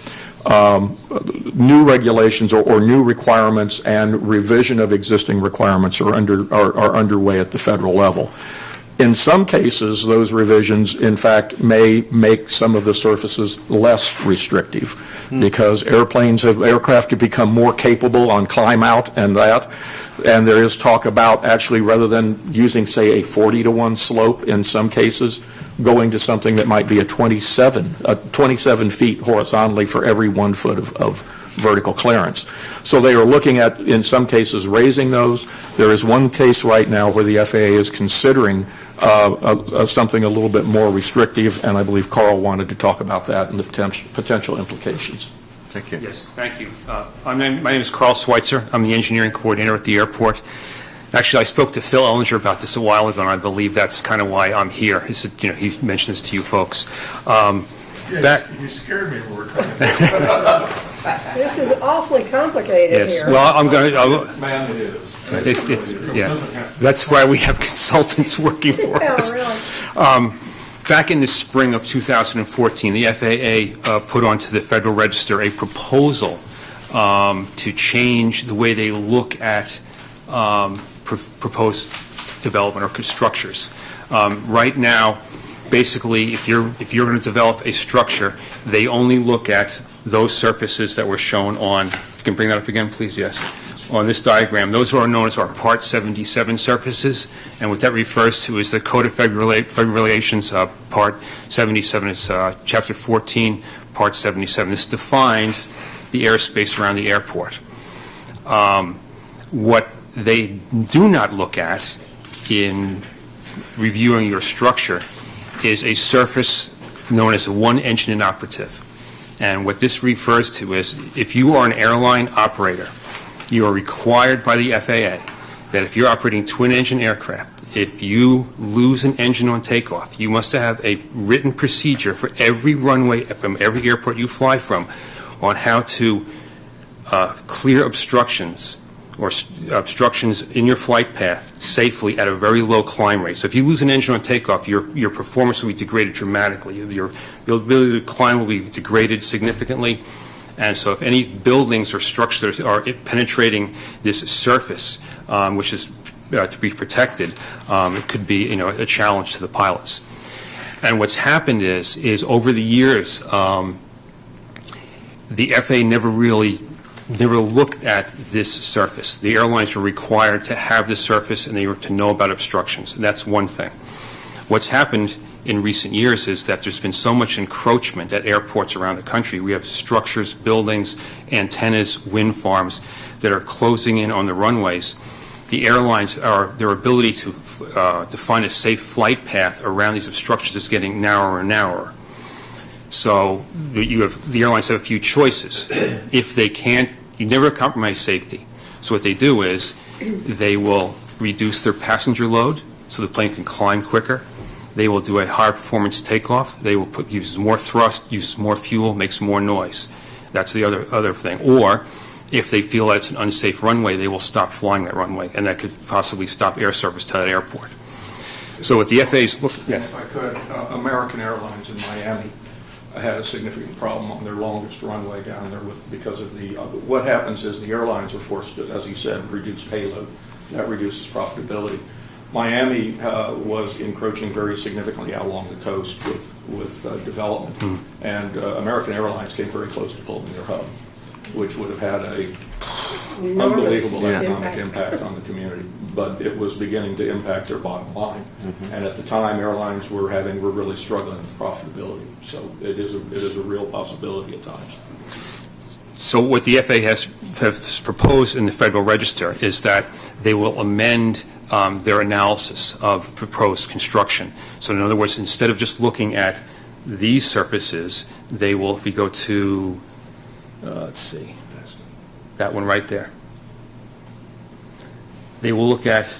new regulations or new requirements and revision of existing requirements are underway at the federal level. In some cases, those revisions, in fact, may make some of the surfaces less restrictive because aircraft have become more capable on climb out and that. And there is talk about actually, rather than using, say, a 40-to-1 slope in some cases, going to something that might be a 27 feet horizontally for every 1 foot of vertical clearance. So they are looking at, in some cases, raising those. There is one case right now where the FAA is considering something a little bit more restrictive, and I believe Carl wanted to talk about that and the potential implications. Thank you. Yes, thank you. My name is Carl Schweitzer. I'm the engineering coordinator at the airport. Actually, I spoke to Phil Ellinger about this a while ago, and I believe that's kind of why I'm here. He said, he mentioned this to you folks. You scared me when we were coming. This is awfully complicated Yes, here. well, I'm going to... Man, it is. Yeah, that's why we have consultants working for Yeah, us. really. Back in the spring of 2014, the FAA put onto the Federal Register a proposal to change the way they look at proposed development or structures. Right now, basically, if you're going to develop a structure, they only look at those surfaces that were shown on. You can bring that up again, please. Yes. on this diagram, those are known as our Part 77 surfaces, and what that refers to is the Code of Federal Regulations, Part 77, is Chapter 14, Part 77. This defines the airspace around the airport. What they do not look at in reviewing your structure is a surface known as a one-engine inoperative. And what this refers to is if you are an airline operator, you are required by the FAA that if you're operating twin-engine aircraft, if you lose an engine on takeoff, you must have a written procedure for every runway from every airport you fly from on how to clear obstructions or obstructions in your flight path safely at a very low climb rate. So if you lose an engine on takeoff, your performance will be degraded dramatically. Your ability to climb will be degraded significantly. And so if any buildings or structures are penetrating this surface, which is to be protected, it could be a challenge to the pilots. And what's happened is over the years, the FAA never looked at this surface. The airlines were required to have this surface and they were to know about obstructions. And that's one thing. What's happened in recent years is that there's been so much encroachment at airports around the country. We have structures, buildings, antennas, wind farms that are closing in on the runways. The airlines their ability to define a safe flight path around these obstructions is getting narrower and narrower. So the airlines have a few choices. If they can't, you never compromise safety. So what they do is they will reduce their passenger load so the plane can climb quicker. They will do a higher performance takeoff. They will use more thrust, use more fuel, makes more noise. That's the other thing. Or if they feel that it's an unsafe runway, they will stop flying that runway, and that could possibly stop air service to that airport. So what the FAA's look. Yes. If I could, American Airlines in Miami had a significant problem on their longest runway down there because of the. What happens is the airlines are forced to, as you said, reduce payload. That reduces profitability. Miami was encroaching very significantly out along the coast with development, and American Airlines came very close to pulling their hub, which would have had a unbelievable economic impact on the community. But it was beginning to impact their bottom line, and at the time, airlines were really struggling with profitability. So it is a real possibility at times. So what the FAA has proposed in the Federal Register is that they will amend their analysis of proposed construction. So in other words, instead of just looking at these surfaces, they will, if we go to, let's see, that one right there. They will look at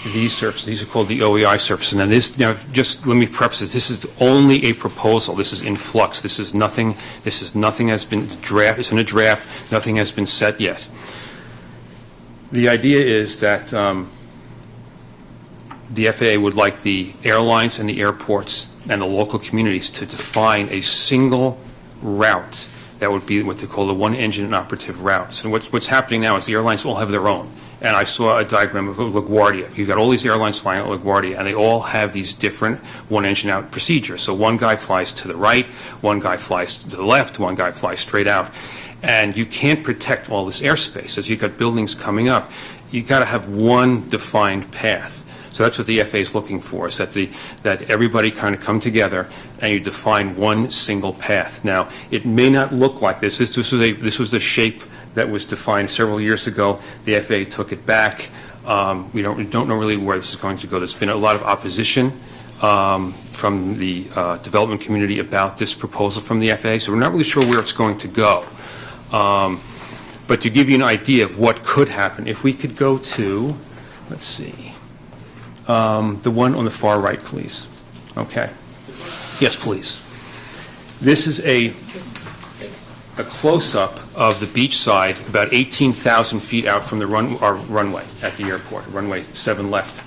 these surfaces. These are called the OEI surfaces. And this, just let me preface this is only a proposal. This is in flux. This is nothing has been draft. It's in a draft. Nothing has been set yet. The idea is that the FAA would like the airlines and the airports and the local communities to define a single route that would be what they call the one-engine operative route. So what's happening now is the airlines all have their own. And I saw a diagram of LaGuardia. You've got all these airlines flying at LaGuardia, and they all have these different one-engine out procedures. So one guy flies to the right, one guy flies to the left, one guy flies straight out. And you can't protect all this airspace. As you've got buildings coming up, you've got to have one defined path. So that's what the FAA is looking for, is that everybody kind of come together and you define one single path. Now, it may not look like this. This was the shape that was defined several years ago. The FAA took it back. We don't know really where this is going to go. There's been a lot of opposition from the development community about this proposal from the FAA, so we're not really sure where it's going to go. But to give you an idea of what could happen, if we could go to, let's see, the one on the far right, please. Okay. Yes, please. This is a close-up of the beach side, about 18,000 feet out from the runway at the airport, runway 7 left.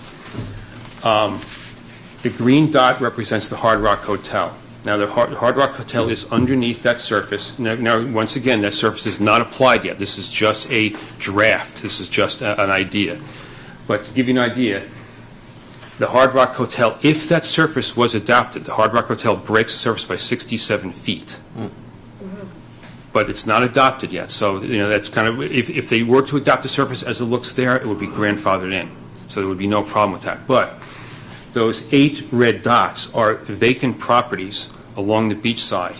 The green dot represents the Hard Rock Hotel. Now, the Hard Rock Hotel is underneath that surface. Now, once again, that surface is not applied yet. This is just a draft. This is just an idea. But to give you an idea, the Hard Rock Hotel, if that surface was adopted, the Hard Rock Hotel breaks the surface by 67 feet. but it's not adopted yet. So, that's kind of, if they were to adopt the surface as it looks there, it would be grandfathered in. So there would be no problem with that. But those 8 red dots are vacant properties along the beach side.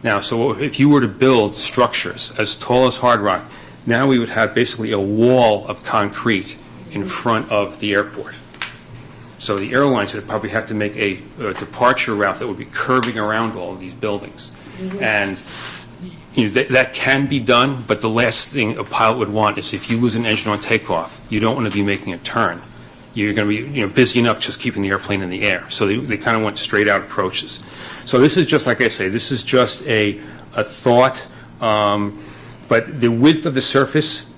Now, so if you were to build structures as tall as Hard Rock, now we would have basically a wall of concrete in front of the airport. So the airlines would probably have to make a departure route that would be curving around all of these buildings. And that can be done, but the last thing a pilot would want is if you lose an engine on takeoff, you don't want to be making a turn. You're going to be busy enough just keeping the airplane in the air. So they kind of want straight out approaches. So this is just, like I say, this is just a thought. But the width of the surface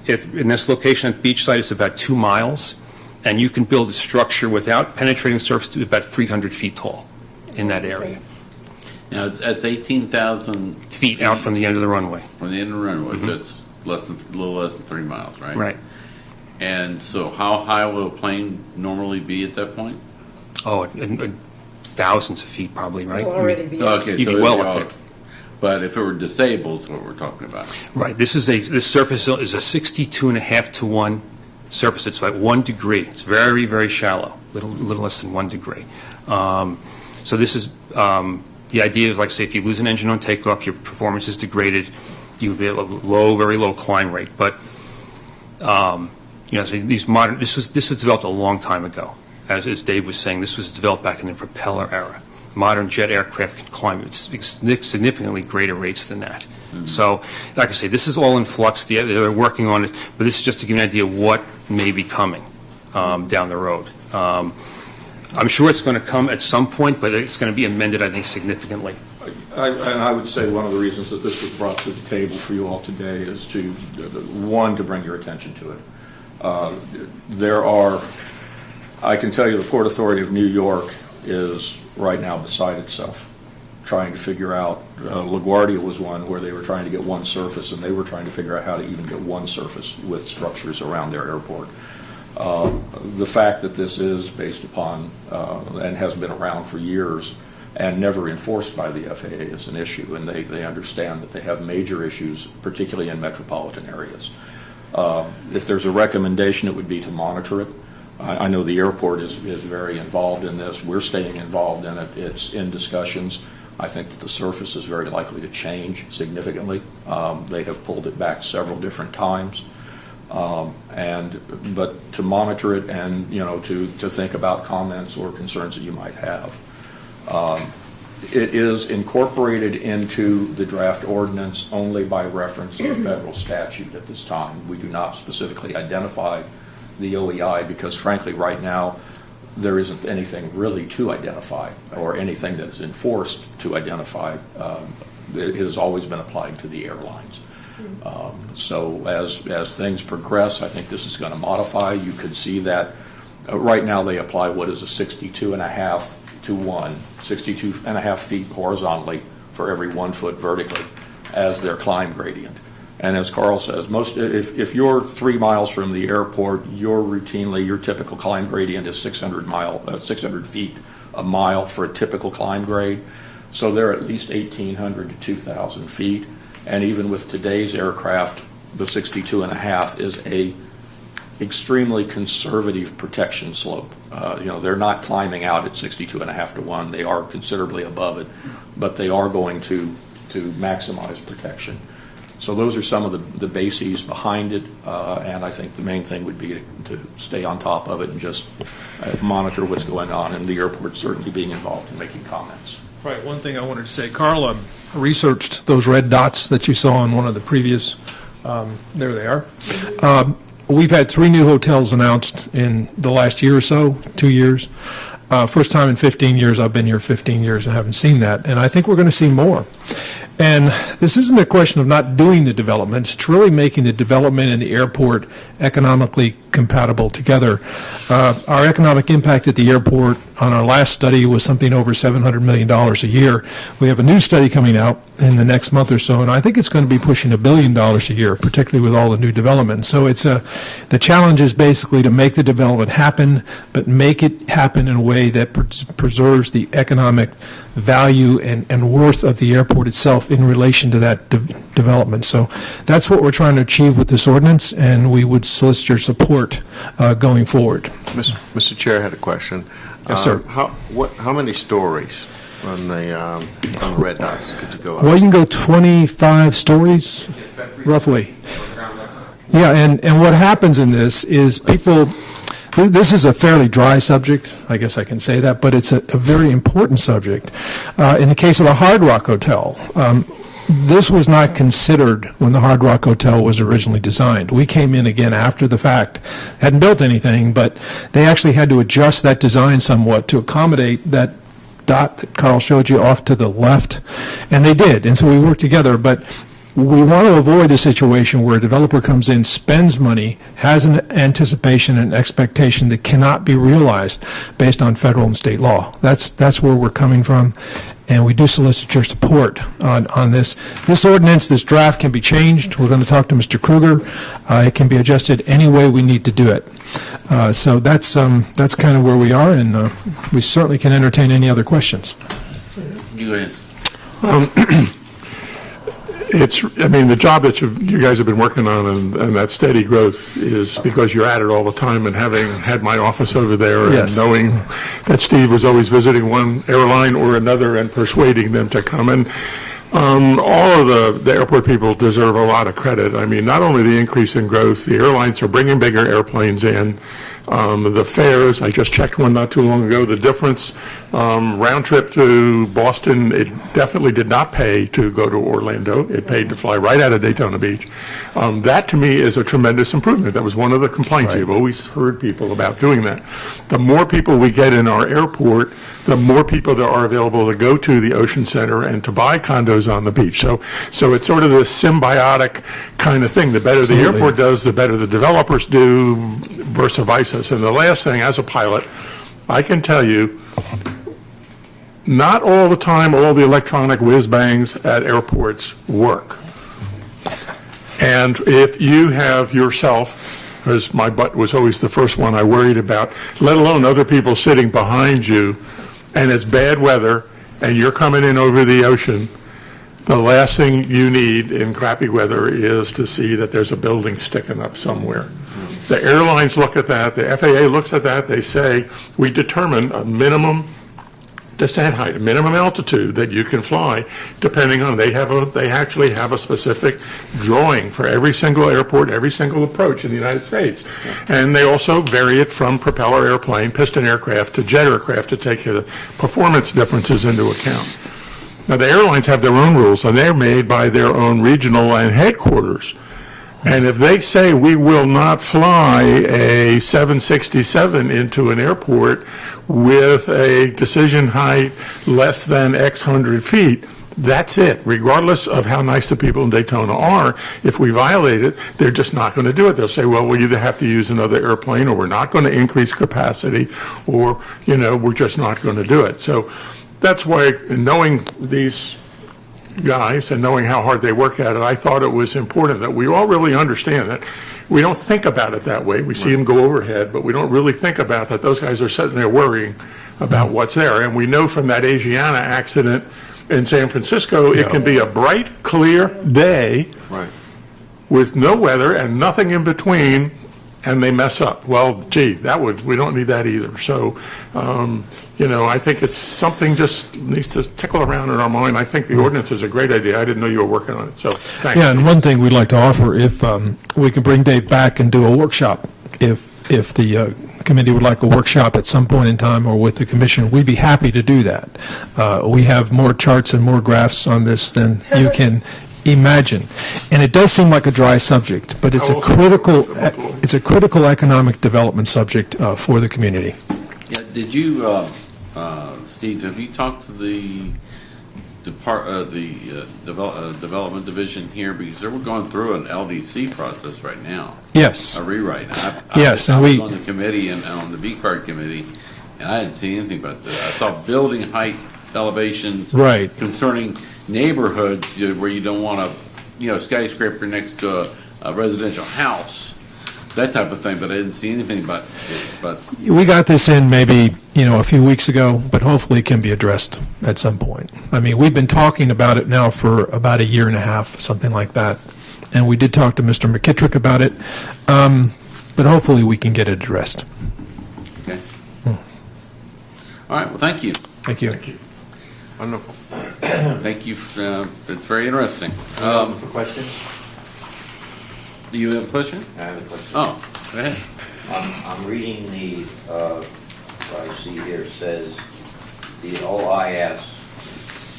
in this location at beachside is about 2 miles. And you can build a structure without penetrating the surface to about 300 feet tall in that area. Now, it's 18,000 feet out from the end of the runway. From the end of the runway, so it's a little less than 3 miles, right? Right. And so how high will a plane normally be at that point? Oh, thousands of feet probably, right? It'll already be. Okay, You'd so be well up there. But if it were disabled, is what we're talking about. Right. This surface is a 62.5 to 1 surface. It's about 1 degree. It's very, very shallow, little less than 1 degree. So this is the idea is, like, say, if you lose an engine on takeoff, your performance is degraded. You would be at a very low climb rate. But so these modern this was developed a long time ago. As Dave was saying, this was developed back in the propeller era. Modern jet aircraft can climb at significantly greater rates than that. So, like I say, this is all in flux. They're working on it, but this is just to give you an idea of what may be coming down the road. I'm sure it's going to come at some point, but it's going to be amended, I think, significantly. And I would say one of the reasons that this was brought to the table for you all today is to bring your attention to it. I can tell you the Port Authority of New York is right now beside itself, trying to figure out, LaGuardia was one where they were trying to get one surface, and they were trying to figure out how to even get one surface with structures around their airport. The fact that this is based upon, and has been around for years, and never enforced by the FAA is an issue, and they understand that they have major issues, particularly in metropolitan areas. If there's a recommendation, it would be to monitor it. I know the airport is very involved in this. We're staying involved in it. It's in discussions. I think that the surface is very likely to change significantly. They have pulled it back several different times. But to monitor it and, to think about comments or concerns that you might have. It is incorporated into the draft ordinance only by reference to the federal statute at this time. We do not specifically identify the OEI because, frankly, right now there isn't anything really to identify or anything that is enforced to identify. It has always been applied to the airlines. So as things progress, I think this is going to modify. You could see that right now they apply what is a 62.5 to 1, 62.5 feet horizontally for every 1 foot vertically as their climb gradient. And as Carl says, if you're 3 miles from the airport, your typical climb gradient is 600 feet a mile for a typical climb grade. So they're at least 1,800 to 2,000 feet. And even with today's aircraft, the 62.5 is a extremely conservative protection slope. They're not climbing out at 62.5 to 1. They are considerably above it, but they are going to maximize protection. So those are some of the bases behind it, and I think the main thing would be to stay on top of it and just monitor what's going on, and the airport certainly being involved in making comments. Right. One thing I wanted to say, Carl, researched those red dots that you saw on one of the previous, there they are. We've had 3 new hotels announced in the last year or so, 2 years. First time in 15 years. I've been here 15 years and haven't seen that. And I think we're going to see more. And this isn't a question of not doing the development. It's really making the development and the airport economically compatible together. Our economic impact at the airport on our last study, it was something over $700 million a year. We have a new study coming out in the next month or so, and I think it's going to be pushing $1 billion a year, particularly with all the new development. So the challenge is basically to make the development happen, but make it happen in a way that preserves the economic value and worth of the airport itself in relation to that development. So that's what we're trying to achieve with this ordinance, and we would solicit your support going forward. Mr. Chair, I had a question. Yes, sir. How many stories on the red dots could you go up? Well, you can go 25 stories, roughly. Yeah, and what happens in this is people, this is a fairly dry subject, I guess I can say that, but it's a very important subject. In the case of the Hard Rock Hotel, this was not considered when the Hard Rock Hotel was originally designed. We came in again after the fact, hadn't built anything, but they actually had to adjust that design somewhat to accommodate that dot that Carl showed you off to the left, and they did, and so we worked together. But we want to avoid a situation where a developer comes in, spends money, has an anticipation and expectation that cannot be realized based on federal and state law. That's where we're coming from, and we do solicit your support on this. This ordinance, this draft can be changed. We're going to talk to Mr. Kruger. It can be adjusted any way we need to do it. So that's kind of where we are, and we certainly can entertain any other questions. You go ahead. The job that you guys have been working on and that steady growth is because you're at it all the time, and having had my office over there Yes. and knowing that Steve was always visiting one airline or another and persuading them to come. And all of the airport people deserve a lot of credit. I mean, not only the increase in growth, the airlines are bringing bigger airplanes in. The fares, I just checked one not too long ago, the difference, round trip to Boston, it definitely did not pay to go to Orlando. It paid to fly right out of Daytona Beach. That to me is a tremendous improvement. That was one of the complaints. You've always heard people about doing that. The more people we get in our airport, the more people there are available to go to the Ocean Center and to buy condos on the beach. So it's sort of this symbiotic kind of thing. The better the airport does, the better the developers do, versa versa. And the last thing, as a pilot, I can tell you, not all the time all the electronic whiz-bangs at airports work. And if you have yourself, because my butt was always the first one I worried about, let alone other people sitting behind you, and it's bad weather, and you're coming in over the ocean, the last thing you need in crappy weather is to see that there's a building sticking up somewhere. The airlines look at that, the FAA looks at that, they say, we determine a minimum descent height, a minimum altitude that you can fly, depending on, they actually have a specific drawing for every single airport, every single approach in the United States. And they also vary it from propeller airplane, piston aircraft to jet aircraft to take the performance differences into account. Now the airlines have their own rules, and they're made by their own regional and headquarters. And if they say we will not fly a 767 into an airport with a decision height less than X hundred feet, that's it. Regardless of how nice the people in Daytona are, if we violate it, they're just not going to do it. They'll say, well, we either have to use another airplane, or we're not going to increase capacity, or, we're just not going to do it. So that's why, knowing these guys and knowing how hard they work at it, I thought it was important that we all really understand that we don't think about it that way. We see them go overhead, but we don't really think about that those guys are sitting there worrying about what's there. And we know from that Asiana accident in San Francisco, it can be a bright, clear day with no weather and nothing in between, and they mess up. Well, gee, we don't need that either. So, I think it's something just needs to tickle around in our mind. I think the ordinance is a great idea. I didn't know you were working on it, so thanks. Yeah, and one thing we'd like to offer, if we could bring Dave back and do a workshop, if the committee would like a workshop at some point in time, or with the commission, we'd be happy to do that. We have more charts and more a on this than you can imagine. And it does seem like a dry subject, but it's a critical economic development subject for the community. Yeah, did you, Steve, have you talked to the development division here, because they're going through an LDC process right now? Yes. A rewrite. Yes, I and was on the committee and on the B-Card committee, and I didn't see anything about that. I saw building height elevations. Right. Concerning neighborhoods where you don't want a, skyscraper next to a residential house, that type of thing, but I didn't see anything about it, but. We got this in maybe, a few weeks ago, but hopefully it can be addressed at some point. I mean, we've been talking about it now for about a year and a half, something like that. And we did talk to Mr. McKittrick about it, but hopefully we can get it addressed. Okay. All right, well, thank you. Thank you. Wonderful. Thank you, it's very interesting. For questions? Do you have a question? I have a question. Oh, go ahead. I'm reading what I see here says the OIS,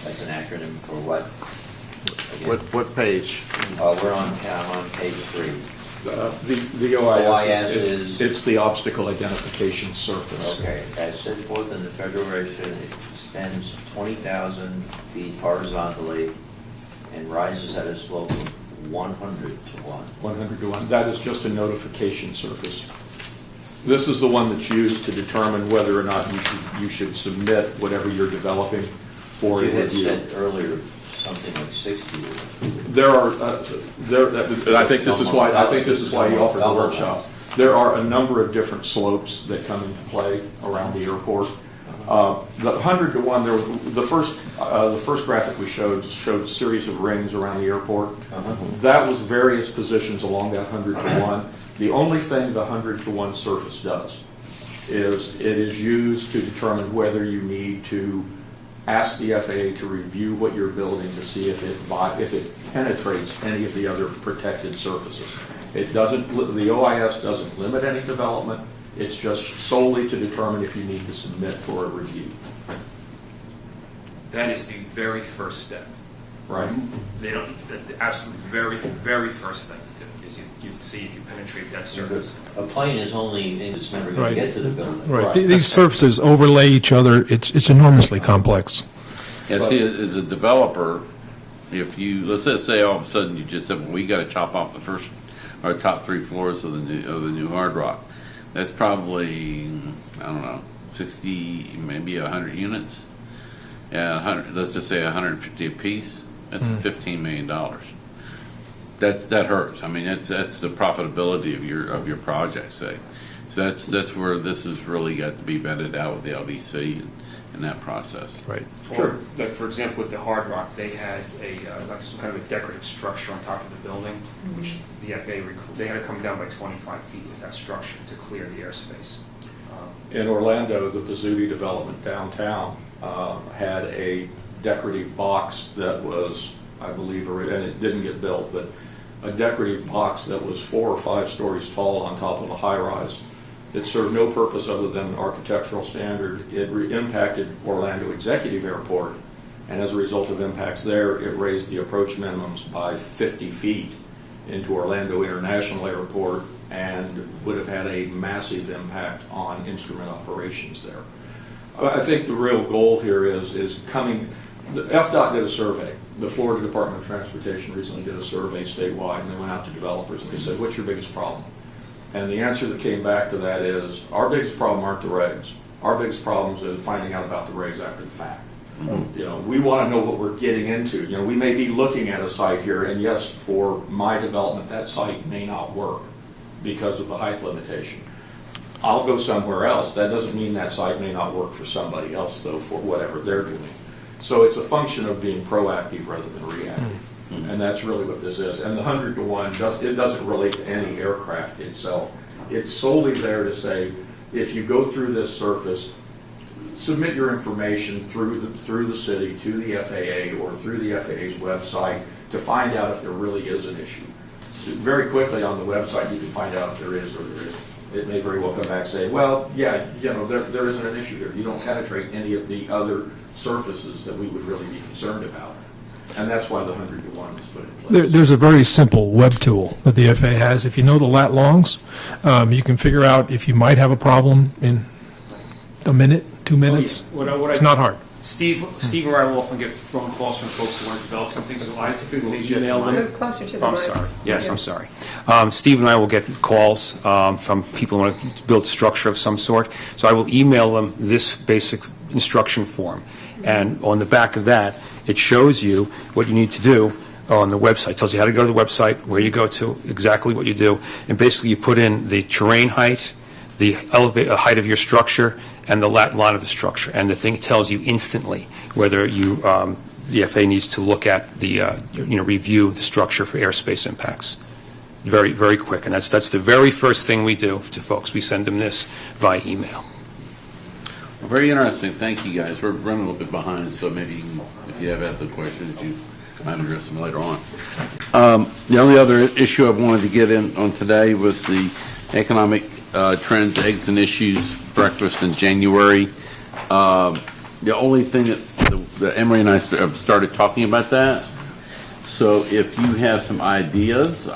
that's an acronym for what? Again? What page? I'm on page 3. The OIS is- it's the obstacle identification surface. Okay, as set forth in the federal regulation, it extends 20,000 feet horizontally and rises at a slope of 100 to 1. 100 to 1. That is just a notification surface. This is the one that's used to determine whether or not you should submit whatever you're developing for a You had review. said earlier something like 60. There are, I think this is why he offered the workshop. There are a number of different slopes that come into play around the airport. The 100 to 1, the first graphic we showed a series of rings around the airport. That was various positions along that 100 to 1. The only thing the 100 to 1 surface does is it is used to determine whether you need to ask the FAA to review what you're building to see if it penetrates any of the other protected surfaces. It doesn't. The OIS doesn't limit any development. It's just solely to determine if you need to submit for a review. That is the very first step. Right. They don't, the absolute very, very first thing to do is you see if you penetrate that surface. A plane is only thing that's never going Right. to get to the building. Right. These surfaces overlay each other. It's enormously complex. Yeah, see, as a developer, if you, let's just say all of a sudden you just said, well, we got to chop off the first, or top 3 floors of the new Hard Rock. That's probably, I don't know, 60, maybe 100 units. Yeah, 100, let's just say 150 apiece. That's $15 million. That hurts. I mean, that's the profitability of your project, say. So that's where this has really got to be vetted out with the LDC and that process. Right. Sure. Like, for example, with the Hard Rock, they had like some kind of a decorative structure on top of the building, which the FAA, they had to come down by 25 feet with that structure to clear the airspace. In Orlando, the Pizzuti development downtown had a decorative box that was, I believe, and it didn't get built, but a decorative box that was 4 or 5 stories tall on top of a high-rise. It served no purpose other than architectural standard. It impacted Orlando Executive Airport, and as a result of impacts there, it raised the approach minimums by 50 feet into Orlando International Airport and would have had a massive impact on instrument operations there. I think the real goal here is coming. The FDOT did a survey. The Florida Department of Transportation recently did a survey statewide, and they went out to developers and they said, "What's your biggest problem?" And the answer that came back to that is, our biggest problem aren't the regs. Our biggest problems is finding out about the regs after the fact. We want to know what we're getting into. We may be looking at a site here, and yes, for my development, that site may not work because of the height limitation. I'll go somewhere else. That doesn't mean that site may not work for somebody else, though, for whatever they're doing. So it's a function of being proactive rather than reactive. And that's really what this is. And the 100 to 1, it doesn't relate to any aircraft itself. It's solely there to say, if you go through this surface, submit your information through the city to the FAA or through the FAA's website to find out if there really is an issue. Very quickly on the website, you can find out if there is or there isn't. It may very well come back and say, well, yeah, there isn't an issue here. You don't penetrate any of the other surfaces that we would really be concerned about. And that's why the 100 to 1 was put in place. There's a very simple web tool that the FAA has. If you know the lat longs, you can figure out if you might have a problem in a minute, 2 minutes. It's not hard. Steve and I will often get phone calls from folks who want to develop something, so I typically will email them. Move closer to the I'm mic. sorry. Yes, Yeah. I'm sorry. Steve and I will get calls from people who want to build a structure of some sort. So I will email them this basic instruction form. And on the back of that, it shows you what you need to do on the website. It tells you how to go to the website, where you go to, exactly what you do. And basically, you put in the terrain height, the height of your structure, and the lat line of the structure. And the thing tells you instantly whether you, the FAA needs to look at the, review the structure for airspace impacts. Very, very quick. And that's the very first thing we do to folks. We send them this via email. Very interesting. Thank you, guys. We're running a little bit behind, so maybe if you have other questions, you might address them later on. The only other issue I wanted to get in on today was the economic trends, eggs and issues breakfast in January. The only thing that Emery and I have started talking about that. So if you have some ideas,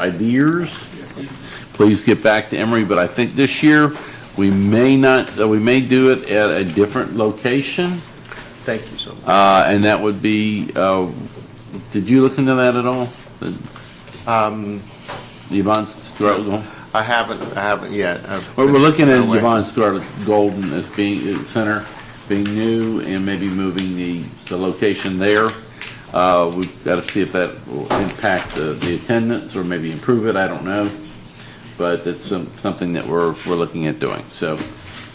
please get back to Emery. But I think this year we may do it at a different location. Thank you so much. And that would be, did you look into that at all? Yvonne Scarlett? I haven't yet. We're looking at No way. Yvonne Scarlett Golden as being center, being new, and maybe moving the location there. We've got to see if that will impact the attendance or maybe improve it. I don't know, but it's something that we're looking at doing. So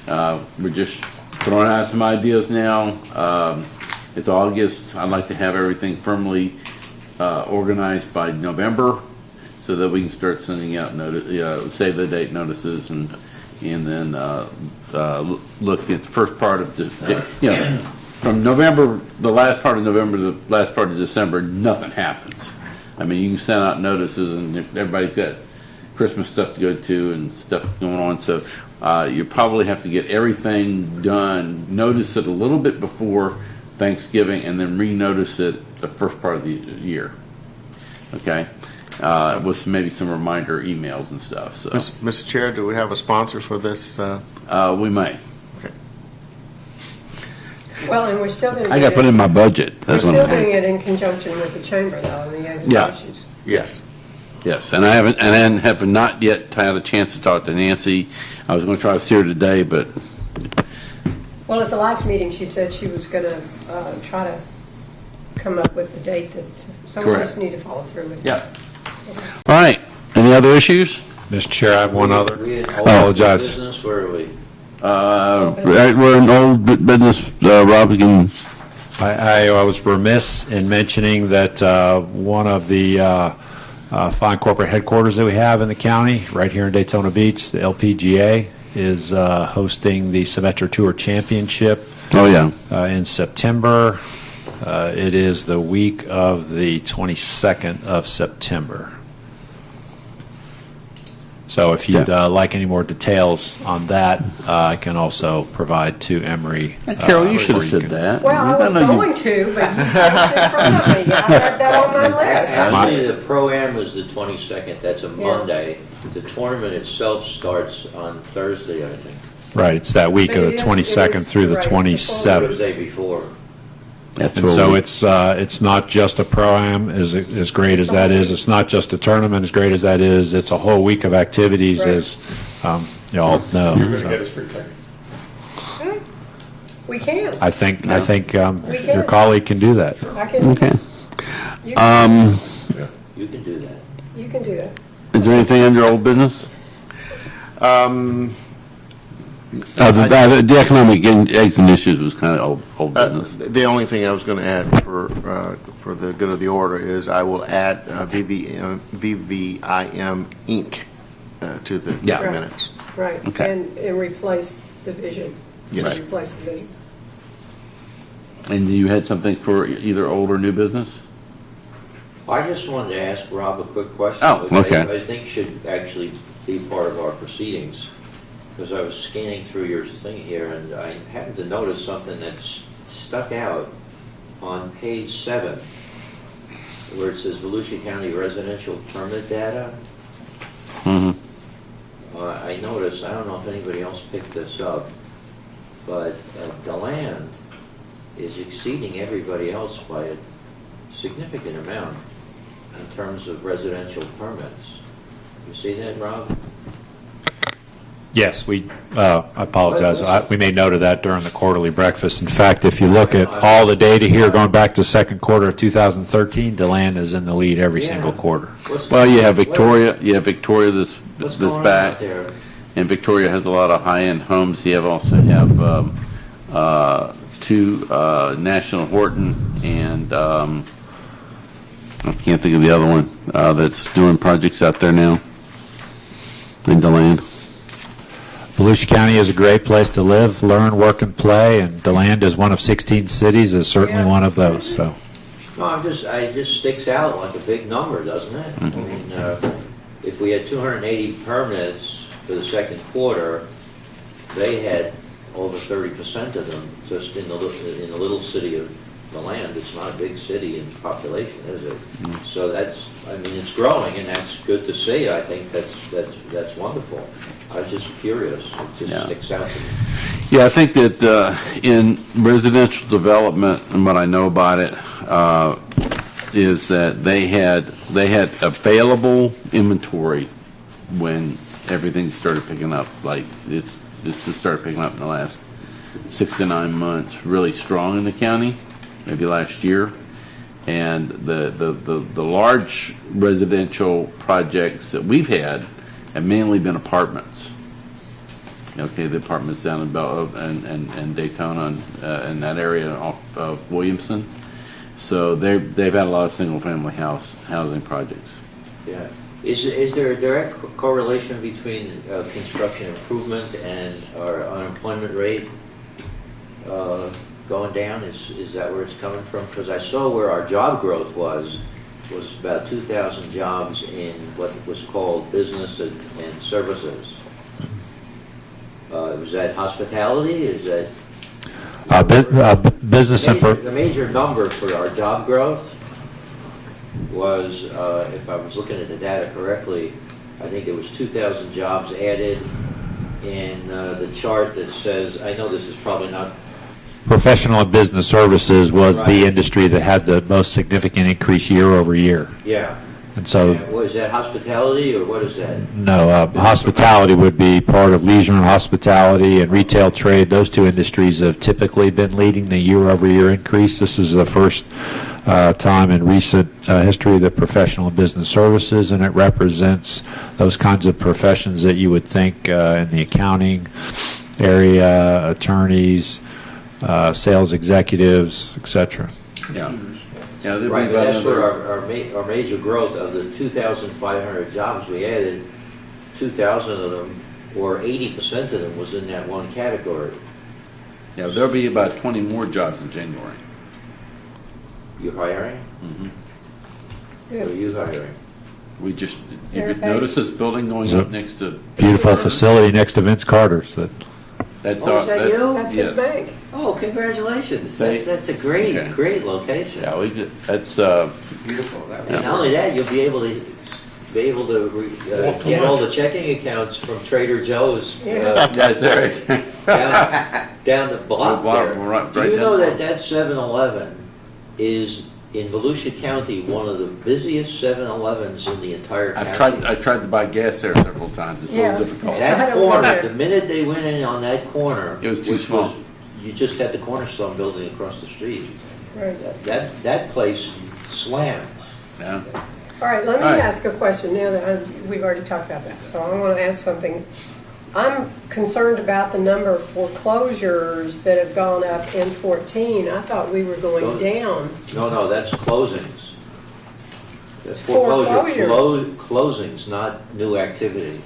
we're just throwing out some ideas now. It's August. I'd like to have everything firmly organized by November, so that we can start sending out save the date notices and then look at the first part of from November, the last part of November to the last part of December, nothing happens. I mean, you can send out notices and everybody's got Christmas stuff to go to and stuff going on. So you probably have to get everything done, notice it a little bit before Thanksgiving, and then re-notice it the first part of the year. Okay? With maybe some reminder emails and stuff. So Mr. Chair, do we have a sponsor for this? we may. Okay. Well, and we're still going to. I got to put in my budget. We're That's still what doing it in conjunction with the chamber, though, and the eggs and Yeah. issues. Yes. Yes, and I have not yet had a chance to talk to Nancy. I was going to try to see her today, but Well, at the last meeting, she said she was going to try to come up with a date that someone Correct. just need to follow through with. yeah. All right. Any other issues? Mr. Chair, I have one other. We in old Apologize. business, where are we? We're an old business. Rob, you can. I was remiss in mentioning that one of the fine corporate headquarters that we have in the county, right here in Daytona Beach, the LPGA, is hosting the Symetra Tour Championship Oh yeah. in September. It is the week of the 22nd of September. So if you'd like any more details on that, I can also provide to Emery. Carol, you should or have said can- that. Well, I was know you- going to, but you had it in front of me. I had that on my list. Actually, the Pro-Am is the 22nd, that's a Yeah. Monday. The tournament itself starts on Thursday, I think, Right, it's that week But of it the is- 22nd it is- through the right, it's a 27th. Thursday before. That's And what so we- it's not just a pro-am, as great as that is. It's not just a tournament, as great as that is. It's a whole week of activities, Right. as you all know. So We can. I think We your can. colleague can do that. I can. Okay. You can, You can do that. you can do that. Is there anything under old business? The economic eggs and issues was kind of old business. The only thing I was going to add for the good of the order is I will add VVIM Inc. To the Yeah. minutes. Right, Okay. and replace the vision. Yes. Replace the vision. And you had something for either old or new business? I just wanted to ask Rob a quick question. Oh, which okay. I think should actually be part of our proceedings, because I was scanning through your thing here, and I happened to notice something that's stuck out on page 7, where it says Volusia County residential permit data. Mm-hmm. I noticed, I don't know if anybody else picked this up, but DeLand is exceeding everybody else by a significant amount in terms of residential permits. You see that, Rob? Yes, I apologize. We made note of that during the quarterly breakfast. In fact, if you look at all the data here going back to second quarter of 2013, DeLand is in the lead every single quarter. Well, you have Victoria that's What's going on back, out there? and Victoria has a lot of high-end homes. You also have two National Horton, and I can't think of the other one that's doing projects out there now in DeLand. Volusia County is a great place to live, learn, work, and play, and DeLand is one of 16 cities, is certainly one of those. So, No, it just sticks out like a big number, doesn't it? I mean, if we had 280 permits for the second quarter, they had over 30% of them just in the little city of DeLand. It's not a big city in population, is it? So it's growing, and that's good to see. I think that's wonderful. I was just curious. It just sticks out to me. Yeah, I think that in residential development, and what I know about it, is that they had available inventory when everything started picking up. Like it's just started picking up in the last 6 to 9 months, really strong in the county, maybe last year. And the large residential projects that we've had have mainly been apartments. Okay, the apartments down in and Daytona and that area off of Williamson. So they've had a lot of single-family housing projects. Yeah. Is there a direct correlation between construction improvement and our unemployment rate going down? Is that where it's coming from? Because I saw where our job growth was about 2,000 jobs in what was called business and services. Was that hospitality? Is that business and the major number for our job growth was, if I was looking at the data correctly, I think there was 2,000 jobs added in the chart that says, I know this is probably not. Professional and business services was the industry that had the most significant increase year over year. Yeah. And so, is that hospitality or what is that? no, hospitality would be part of leisure and hospitality and retail trade. Those two industries have typically been leading the year-over-year increase. This is the first time in recent history that professional and business services, and it represents those kinds of professions that you would think in the accounting area, attorneys, sales executives, etc. Yeah. Right, but that's where our major growth of the 2,500 jobs we added, 2,000 of them, or 80% of them, was in that one category. Yeah, there'll be about 20 more jobs in January. You're hiring? Mm-hmm. Who are you hiring? We just, you could notice this building going up next to. Beautiful facility next to Vince Carter's. That's is that you? That's his bank. Oh, congratulations. That's a great location. Yeah, that's beautiful. And not only that, you'll be able to get all the checking accounts from Trader Joe's that's right. down the block there. Right, Do you know that 7-Eleven is in Volusia County one of the busiest 7-Elevens in the entire county? I tried to buy gas there several times. It's a little difficult. That corner, the minute they went in on that corner, it was too small. You just had the Cornerstone building across the street. Right. That place slams. Yeah. All right, let me ask a question now that we've already talked about that. So I want to ask something. I'm concerned about the number of foreclosures that have gone up in 14. I thought we were going down. No, that's closings. That's closings, not new activity.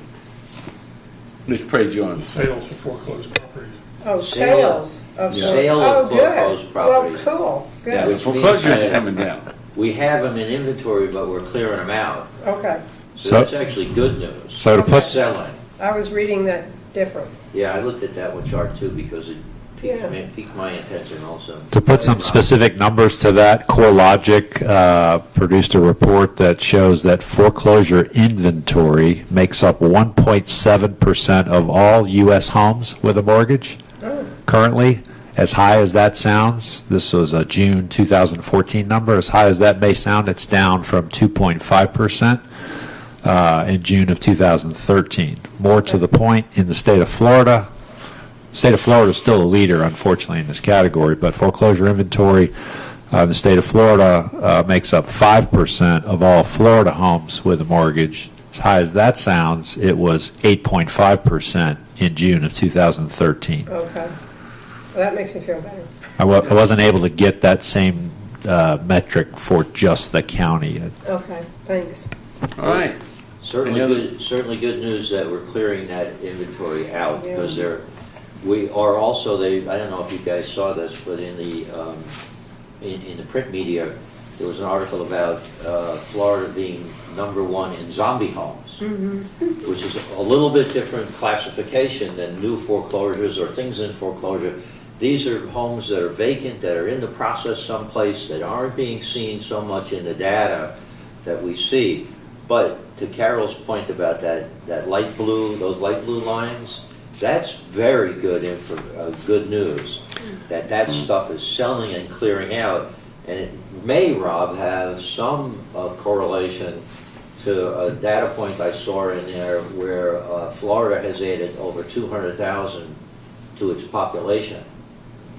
Which praise you on? Sales of foreclosed properties. Oh, sales of foreclosed properties. Well, cool. Good. Yeah, foreclosures are coming down. We have them in inventory, but we're clearing them out. Okay. So that's actually good news. So to put selling. I was reading that different. Yeah, I looked at that one chart too because it piqued my attention also. To put some specific numbers to that, CoreLogic produced a report that shows that foreclosure inventory makes up 1.7% of all U.S. homes with a mortgage currently, As high as that sounds, this was a June 2014 number. As high as that may sound, it's down from 2.5% in June of 2013. More to the point, in the state of Florida, is still a leader, unfortunately, in this category, but foreclosure inventory, the state of Florida makes up 5% of all Florida homes with a mortgage. As high as that sounds, it was 8.5% in June of 2013. Okay. Well, that makes me feel better. I wasn't able to get that same metric for just the county. Okay, thanks. All right. Certainly good news that we're clearing that inventory out, Yeah. because we are also, I don't know if you guys saw this, but in the print media, there was an article about Florida being #1 in zombie homes, which is a little bit different classification than new foreclosures or things in foreclosure. These are homes that are vacant, that are in the process someplace, that aren't being seen so much in the data that we see. But to Carol's point about that light blue, those light blue lines, that's very good good news, that stuff is selling and clearing out. And it may, Rob, have some correlation to a data point I saw in there where Florida has added over 200,000 to its population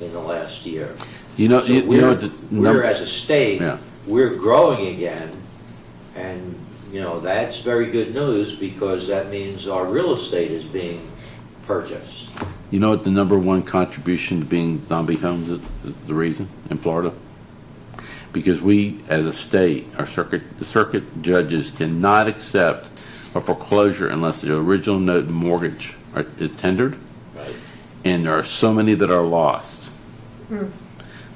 in the last year. We're as a state, we're growing again, and that's very good news, because that means our real estate is being purchased. You know what the #1 contribution to being zombie homes is the reason in Florida? Because we, as a state, the circuit judges cannot accept a foreclosure unless the original note and mortgage is tendered. Right. And there are so many that are lost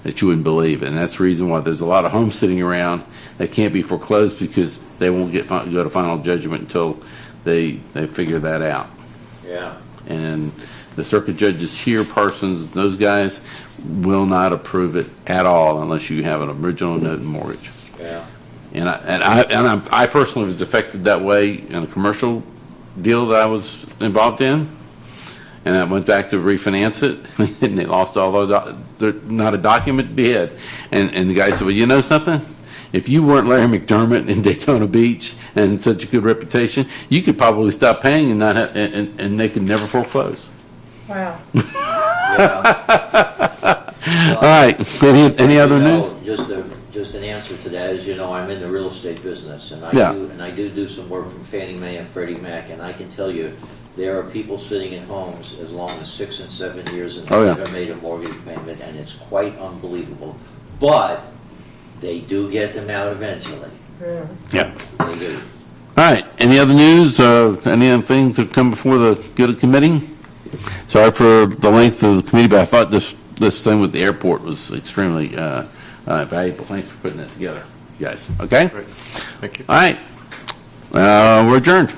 that you wouldn't believe. And that's the reason why there's a lot of homes sitting around that can't be foreclosed, because they won't go to final judgment until they figure that out. Yeah. And the circuit judges here, Parsons, those guys will not approve it at all unless you have an original note and mortgage. Yeah. And I personally was affected that way in a commercial deal that I was involved in, and I went back to refinance it, and they lost all not a document bid. And the guy said, "Well, you know something? If you weren't Larry McDermott in Daytona Beach and such a good reputation, you could probably stop paying and not have, and they could never foreclose." Wow. All right. Any other news? Just an answer to that is, I'm in the real estate business, and I do some work from Fannie Mae and Freddie Mac, and I can tell you, there are people sitting in homes as long as 6 and 7 years and they've never made a mortgage payment, and it's quite unbelievable. But they do get them out eventually. Yeah. They do. All right. Any other news? Any other things that come before the good of committee? Sorry for the length of the committee, but I thought this thing with the airport was extremely valuable. Thanks for putting that together, you guys. Okay? Great. Thank you. All right. We're adjourned.